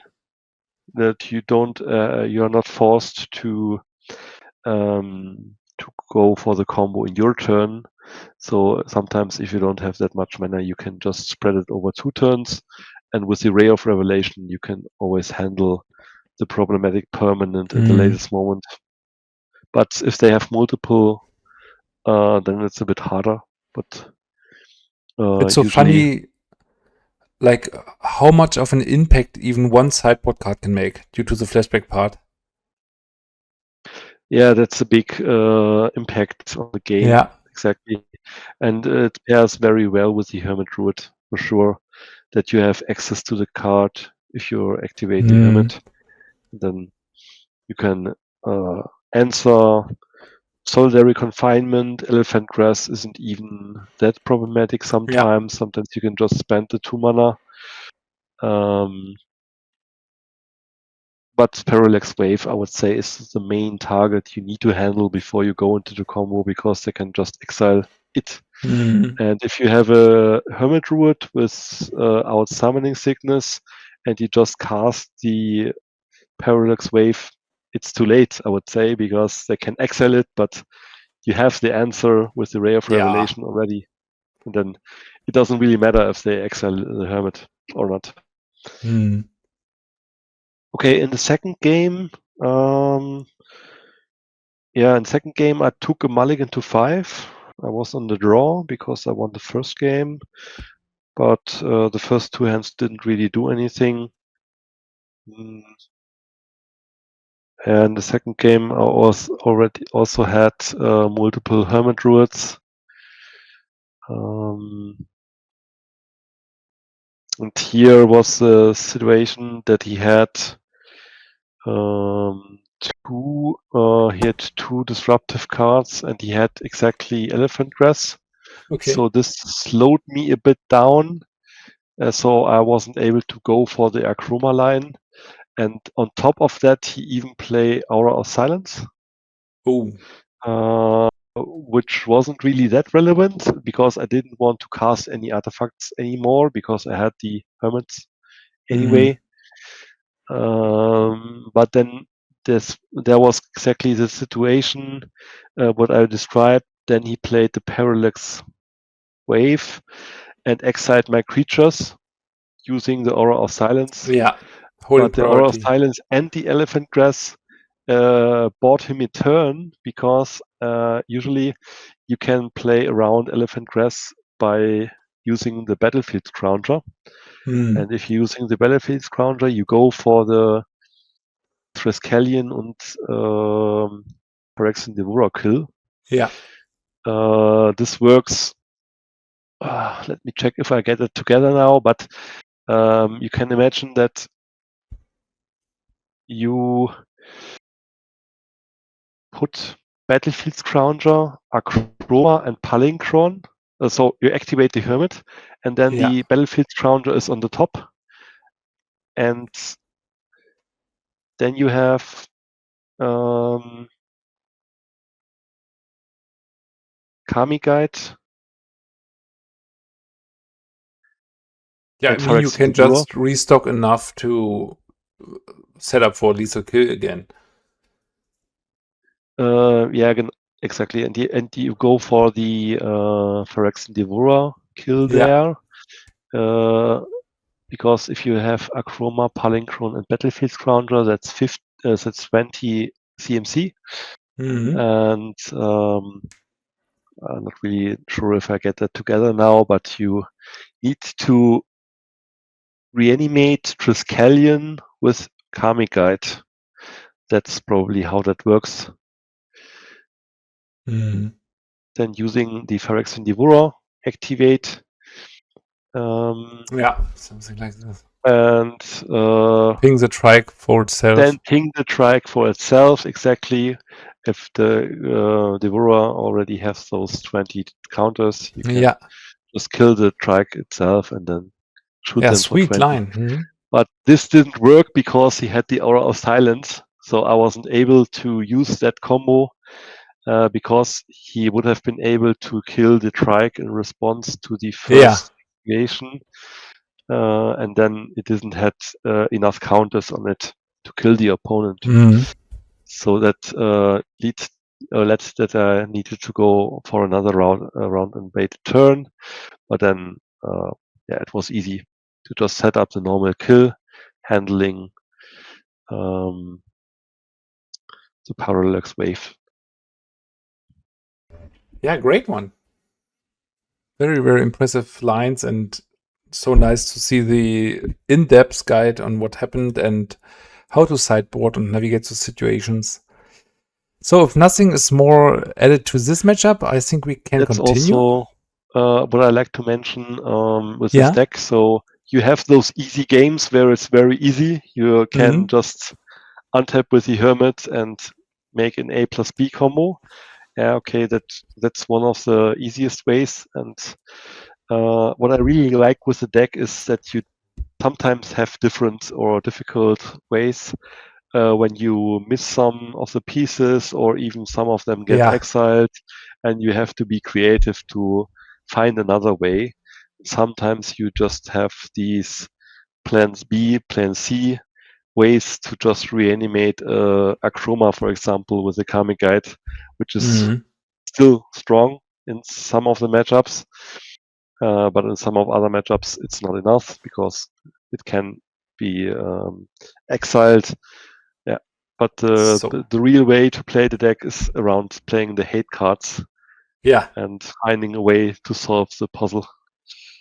that you don't, you are not forced to go for the combo in your turn. So sometimes if you don't have that much mana, you can just spread it over 2 turns. And with the Ray of Revelation, you can always handle the problematic permanent at the latest moment. But if they have multiple, then it's a bit harder. But It's so usually, funny, like how much of an impact even one sideboard card can make due to the flashback part. yeah, that's a big impact on the game. Yeah. Exactly. And it pairs very well with the Hermit Druid, for sure, that you have access to the card if you activate the Hermit. Then you can answer Solitary Confinement. Elephant Grass isn't even that problematic sometimes. Sometimes you can just spend the 2 mana. But Phyrexian Wave, I would say, is the main target you need to handle before you go into the combo, because they can just exile it. And if you have a Hermit Druid without Summoning Sickness and you just cast the Phyrexian Wave, it's too late, I would say, because they can exile it, but you have the answer with the Ray of Revelation already. And then it doesn't really matter if they exile the Hermit or not. Okay, in the second game, in second game I took a mulligan to 5. I was on the draw because I won the first game, but the first 2 hands didn't really do anything. And the second game I already also had multiple Hermit Druids. And here was the situation that he had he had 2 disruptive cards, and he had exactly Elephant Grass. Okay. So this slowed me a bit down. So I wasn't able to go for the Akroma line. And on top of that, he even played Aura of Silence. Which wasn't really that relevant because I didn't want to cast any artifacts anymore because I had the Hermits anyway. But then there was exactly the situation what I described. Then he played the Phyrexian Wave and exiled my creatures using the Aura of Silence. Yeah, but the Aura of Silence and the Elephant Grass bought him a turn because usually you can play around Elephant Grass by using the Battlefield Scrounger. And if you're using the Battlefield Scrounger, you go for the Triskelion und Phyrexian Devourer kill. Yeah. This works. Let me check if I get it together now, but you can imagine that you put Battlefield Scrounger, Akroma, and Palinchron. So you activate the Hermit, and then the Battlefield Scrounger is on the top. And then you have Karmic Guide. Yeah, I mean, you can just restock enough to set up for lethal kill again. Exactly. And you go for the Phyrexian Devourer kill there. Because if you have Akroma, Palinchron, and Battlefield Scrounger, that's 20 CMC. And I'm not really sure if I get that together now, but you need to reanimate Triskelion with Karmic Guide. That's probably how that works. Then using the Phyrexian Devourer, activate. Something like this. And ping the trike for itself. Then ping the trike for itself, exactly. if the Devourer already has those 20 counters, you can just kill the trike itself and then shoot them for sweet 20. line. Mm-hmm. But this didn't work because he had the Aura of Silence, so I wasn't able to use that combo because he would have been able to kill the trike in response to the first creation, and then it didn't have enough counters on it to kill the opponent. Mm-hmm. So that led that I needed to go for another round and wait a turn. But then, it was easy to just set up the normal kill, handling the parallax wave. Yeah, great one. Very, very impressive lines, and so nice to see the in-depth guide on what happened and how to sideboard and navigate the situations. So if nothing is more added to this matchup, I think we can That's continue. also what I like to mention with this deck. So you have those easy games where it's very easy. You can just untap with the Hermit and make an A plus B combo. Yeah, okay, that's one of the easiest ways. And what I really like with the deck is that you sometimes have different or difficult ways when you miss some of the pieces or even some of them get exiled, and you have to be creative to find another way. Sometimes you just have these plans B, plan C ways to just reanimate Akroma, for example, with the Karmic Guide, which is still strong in some of the matchups, but in some of other matchups it's not enough because it can be exiled. Yeah, but the real way to play the deck is around playing the hate cards. Yeah, and finding a way to solve the puzzle.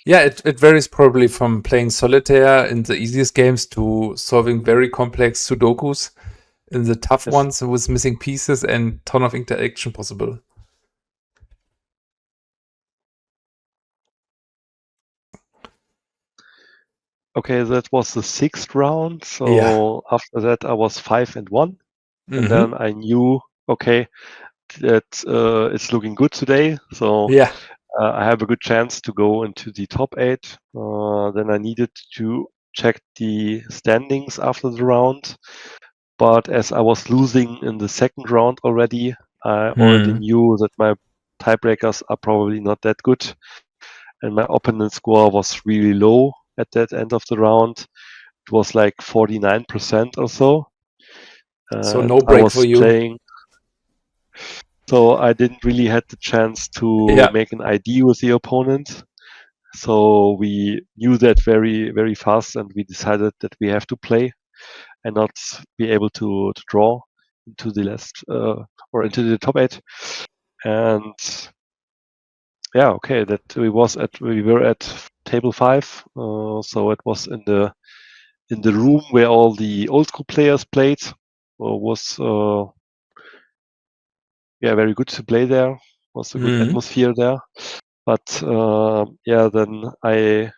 Yeah, it varies probably from playing solitaire in the easiest games to solving very complex Sudokus in the tough ones with missing pieces and ton of interaction possible. Okay, that was the 6th round. So after that, I was 5-1, and then I knew, okay, that it's looking good today. So I have a good chance to go into the top 8. Then I needed to check the standings after the round. But as I was losing in the 2nd round already, I already knew that my tiebreakers are probably not that good. And my opponent score was really low at that end of the round. It was like 49% or so. So no break for you. Playing, so I didn't really had the chance to make an ID with the opponent. So we knew that very, very fast, and we decided that we have to play and not be able to draw into the last or into the top 8. And okay, that we were at table 5, so it was in the room where all the old school players played. Was very good to play there. Was a good atmosphere there. But then I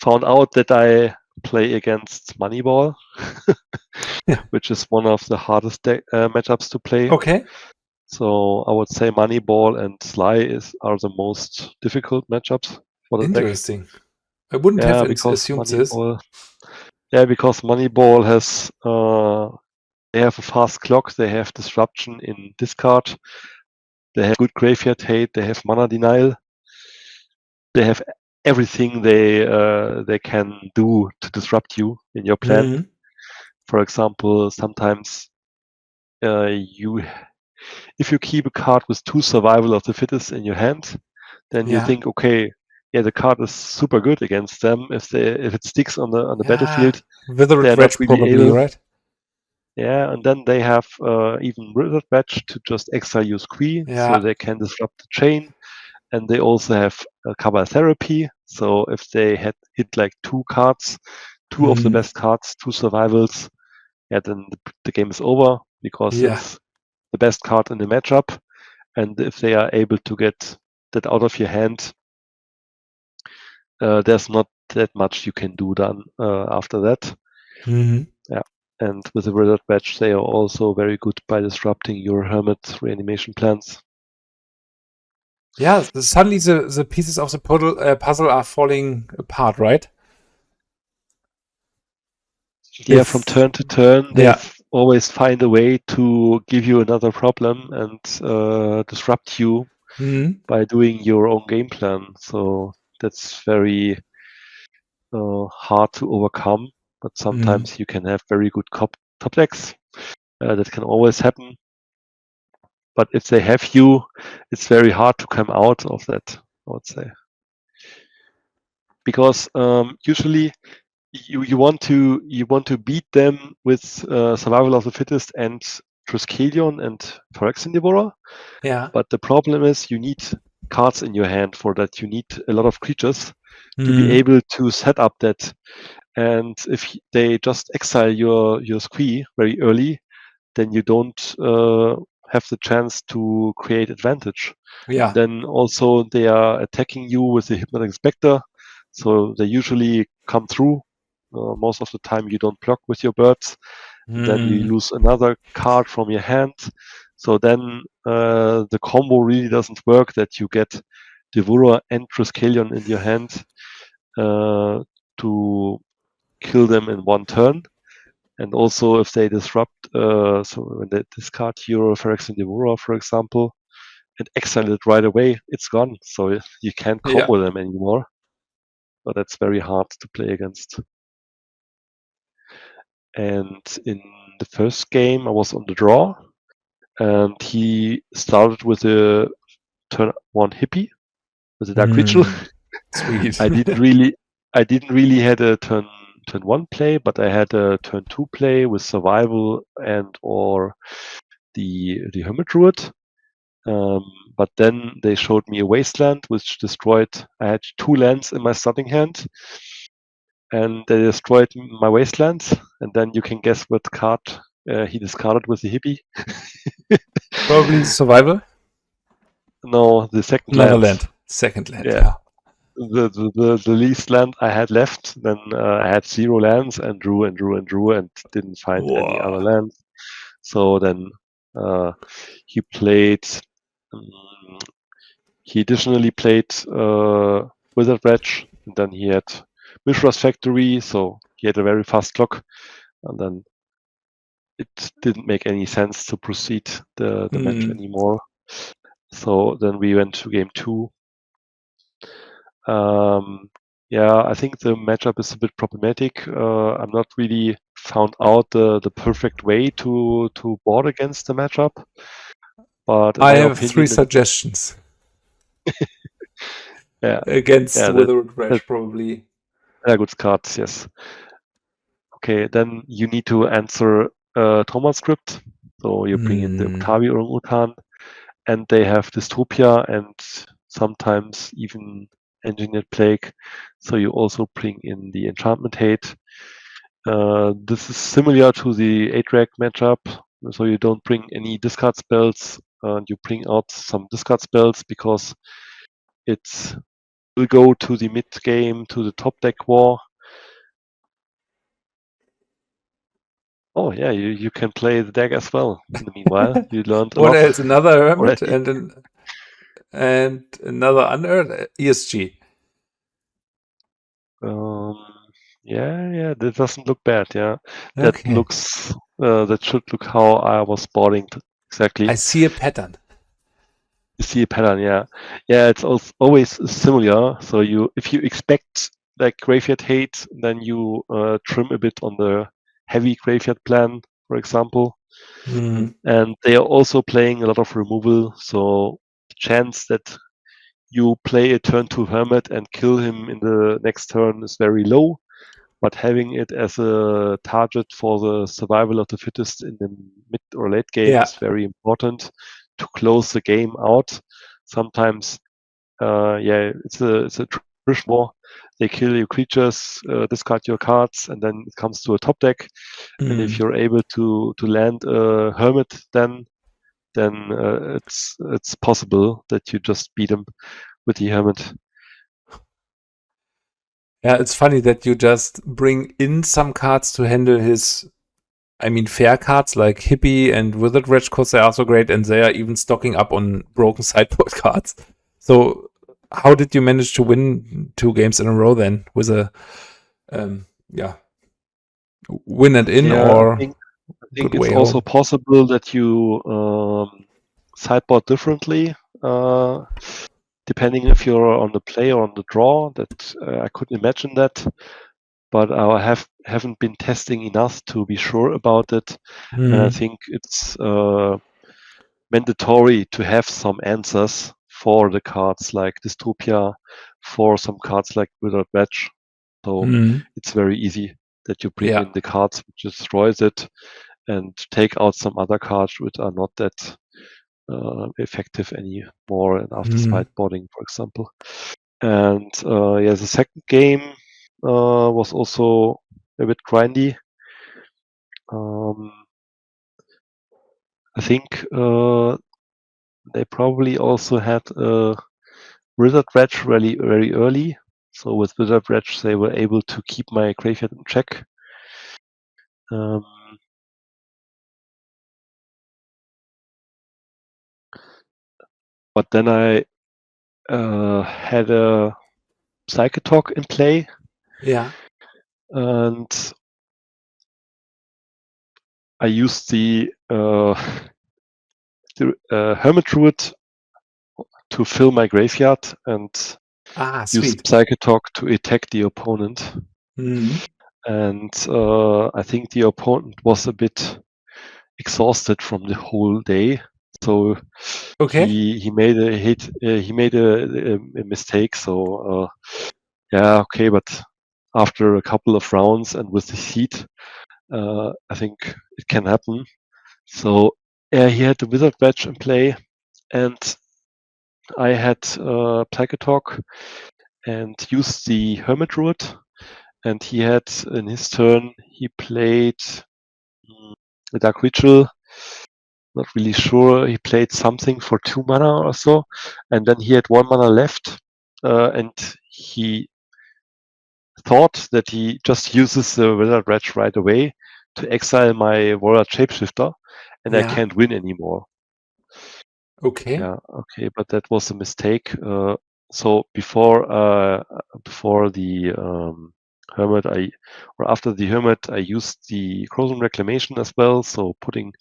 found out that I play against Moneyball, which is one of the hardest matchups to play. Okay. So I would say Moneyball and Sly are the most difficult matchups for the deck. Interesting. I wouldn't have assumed this. Yeah, because Moneyball has they have a fast clock, they have disruption in discard, they have good graveyard hate, they have mana denial, they have everything they can do to disrupt you in your plan. For example, sometimes if you keep a card with 2 survival of the fittest in your hand, then you think, okay, the card is super good against them. If it sticks on the battlefield, Withered Wedge really probably, able, right? Yeah, and then they have even Withered Wedge to just exile your Squee, so they can disrupt the chain. And they also have Cabal Therapy, so if they had hit like 2 cards, 2 of the best cards, 2 survivals, then the game is over because it's the best card in the matchup. And if they are able to get that out of your hand, there's not that much you can do then after that. Yeah. And with the Wizard Badge, they are also very good by disrupting your Hermit reanimation plans. Yeah, suddenly the pieces of the puzzle are falling apart, right? Yeah, from turn to turn, they always find a way to give you another problem and disrupt you by doing your own game plan. So that's very hard to overcome. But sometimes you can have very good top decks. That can always happen. But if they have you, it's very hard to come out of that, I would say. Because usually you want to beat them with Survival of the Fittest and Triskelion and Phyrexian Devourer. Yeah. But the problem is you need cards in your hand for that. You need a lot of creatures to be able to set up that. And if they just exile your Squee very early, then you don't have the chance to create advantage. Yeah. Then also they are attacking you with the Hypnotic Spectre, so they usually come through. Most of the time you don't block with your birds. Then you lose another card from your hand. So then the combo really doesn't work that you get Devourer and Triskelion in your hand to kill them in one turn. And also if they disrupt, so when they discard your Phyrexian Devourer, for example, and exile it right away, it's gone. So you can't combo them anymore. But that's very hard to play against. And in the first game, I was on the draw, and he started with a turn 1 hippie with a Dark Ritual. Sweet. I didn't really had a turn 1 play, but I had a turn 2 play with Survival and or the Hermit Druid. But then they showed me a Wasteland, which destroyed. I had 2 lands in my starting hand, and they destroyed my Wasteland. And then you can guess what card he discarded with the hippie. Probably Survival? No, the second Another land. Second land, Yeah. The least land I had left. Then I had 0 lands and drew and didn't find any other lands. So then he played. He additionally played Wizard Badge, and then he had Mishra's Factory, so he had a very fast clock, and then it didn't make any sense to proceed the match anymore. So then we went to game 2. Yeah, I think the matchup is a bit problematic. I'm not really found out the perfect way to board against the matchup. But in I my have opinion, 3 suggestions. Yeah. Against Yeah, Wizard Badge, probably. Good cards, yes. Okay, then you need to answer Thomas script. So you bring in the Uktabi Orangutan, and they have Dystopia and sometimes even Engineered Plague. So you also bring in the Enchantment Hate. This is similar to the 8-Rag matchup. So you don't bring any discard spells. You bring out some discard spells because it will go to the mid game, to the top deck war. Oh yeah, you can play the deck as well. In the meanwhile, you learned a lot. What else? Another Hermit and another Unearthed ESG. Yeah, that doesn't look bad. Yeah, that looks. That should look how I was boarding exactly. I see a pattern. You see a pattern, yeah. It's always similar. So if you expect like graveyard hate, then you trim a bit on the heavy graveyard plan, for example. And they are also playing a lot of removal, so the chance that you play a turn 2 Hermit and kill him in the next turn is very low. But having it as a target for the survival of the fittest in the mid or late game is very important to close the game out. Sometimes, it's a trish war. They kill your creatures, discard your cards, and then it comes to a top deck. And if you're able to land a Hermit, then it's possible that you just beat him with the Hermit. Yeah, it's funny that you just bring in some cards to handle his I mean, fair cards like Hippie and Withered Wretch, because they are so great, and they are even stocking up on broken sideboard cards. So, how did you manage to win 2 games in a row then? With a, win it in or I good think it's way also home? possible that you sideboard differently, depending if you're on the play or on the draw. That I couldn't imagine that, but I haven't been testing enough to be sure about it. And I think it's mandatory to have some answers for the cards like Dystopia, for some cards like Withered Wretch. So it's very easy that you bring Yeah. in the cards which destroys it and take out some other cards which are not that effective anymore and after sideboarding, for example. And the second game was also a bit grindy. I think they probably also had Withered Wretch really very early. So with Withered Wretch, they were able to keep my graveyard in check. But then I had a Psychatog in play. Yeah. And I used the Hermit Druid to fill my graveyard and used Sweet. Psychatog to attack the opponent. Mm. And I think the opponent was a bit exhausted from the whole day, so Okay. he made a hit. He made a mistake. So okay, but after a couple of rounds and with the heat, I think it can happen. So he had the Wizard Badge in play, and I had Psychatog and used the Hermit Druid, and he had in his turn he played the Dark Ritual. Not really sure. He played something for 2 mana or so, and then he had 1 mana left, and he thought that he just uses the Wizard Wretch right away to exile my Warrior Shapeshifter, and I Yeah. can't win anymore. Okay. Yeah, okay, but that was a mistake. So before the Hermit, after the Hermit, I used the Krosan Reclamation as well. So putting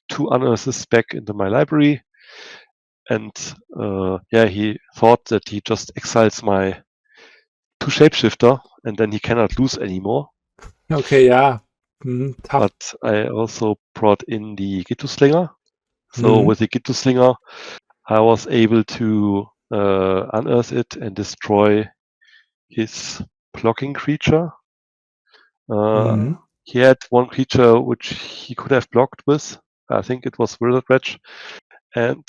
2 unassists back into my library, and he thought that he just exiles my 2 Shapeshifter, and then he cannot lose anymore. Okay. Yeah. Tough. But I also brought in the Ghitu Slinger. So with the Ghitu Slinger, I was able to unearth it and destroy his blocking creature. He had 1 creature which he could have blocked with. I think it was Withered Wretch. And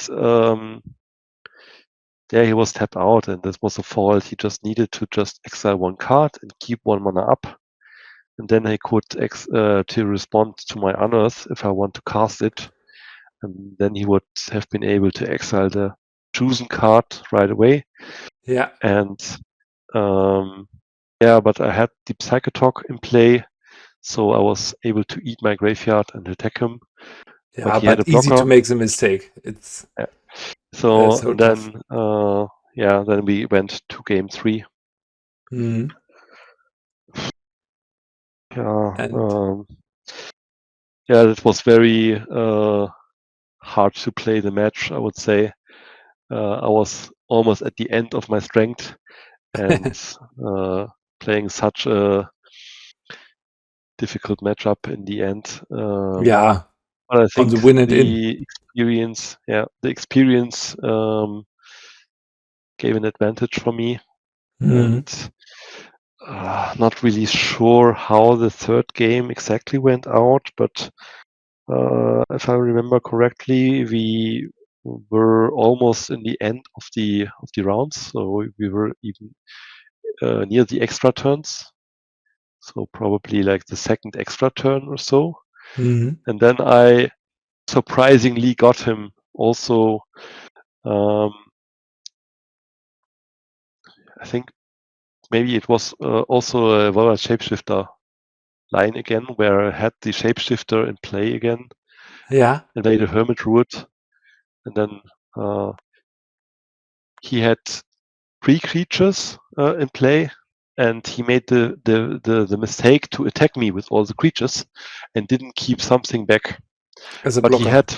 he was tapped out, and this was a fault. He just needed to just exile 1 card and keep 1 mana up. And then I could to respond to my unearth if I want to cast it. And then he would have been able to exile the chosen card right away. Yeah. And but I had the Psychatog in play, so I was able to eat my graveyard and attack him. Yeah, he had a but easy blocker. to make the mistake. It's So, so then tough. then we went to game 3. And It was very hard to play the match, I would say. I was almost at the end of my strength, and playing such a difficult matchup in the end. yeah, But I on think the win it in. the experience gave an advantage for me. And not really sure how the 3rd game exactly went out, but if I remember correctly, we were almost in the end of the rounds, so we were even near the extra turns. So probably like the 2nd extra turn or so. And then I surprisingly got him also. I think maybe it was also a Warrior Shapeshifter line again, where I had the Shapeshifter in play again, Yeah. and played a Hermit Druid, and then he had 3 creatures in play, and he made the mistake to attack me with all the creatures, and didn't keep something back. As a But he blocker. had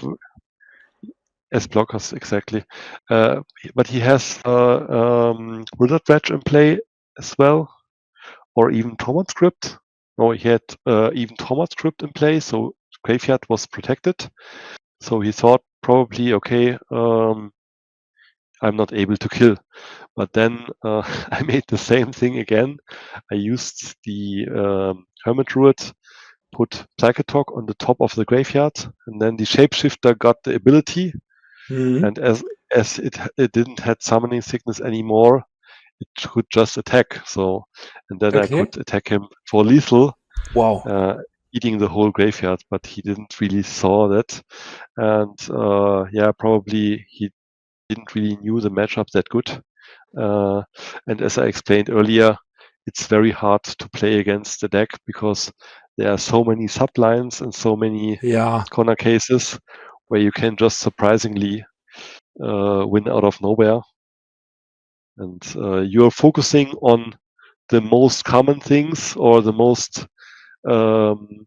as blockers, exactly. But he has Wizard Dredge in play as well, or even Tormod Script. No, he had even Tormod Script in play, so Graveyard was protected. So he thought probably, okay, I'm not able to kill. But then I made the same thing again. I used the Hermit Druid, put Psychatog on the top of the graveyard, and then the Shapeshifter got the ability. Mhm. And as it didn't have summoning sickness anymore, it could just attack. So, and then I Okay. could attack him for lethal, Wow. eating the whole graveyard. But he didn't really saw that, and yeah, probably he didn't really knew the matchup that good. And as I explained earlier, it's very hard to play against the deck because there are so many sublines and so many Yeah. corner cases where you can just surprisingly win out of nowhere. And you're focusing on the most common things or the most, the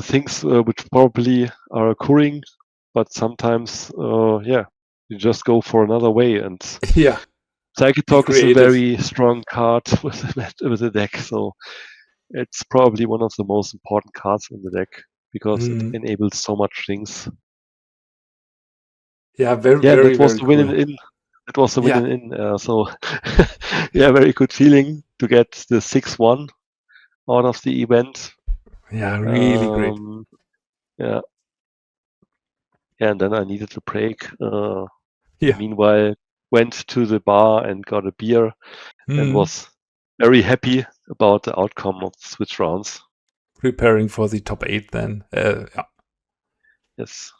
things which probably are occurring, but sometimes, you just go for another way. And Yeah. Be Psychatog is a creative. very strong card with the deck, so it's probably one of the most important cards in the deck because it Mhm. enables so much things. Yeah, very, Yeah, and very, that was very the win cool. in. That was the win Yeah. in. So yeah, very good feeling to get the 6-1 out of the event. Yeah, really great. Yeah, and then I needed a break. Yeah. Meanwhile, went to the bar and got a beer and Mhm. was very happy about the outcome of the Switch rounds. Preparing for the top 8 then. Yeah. Yes.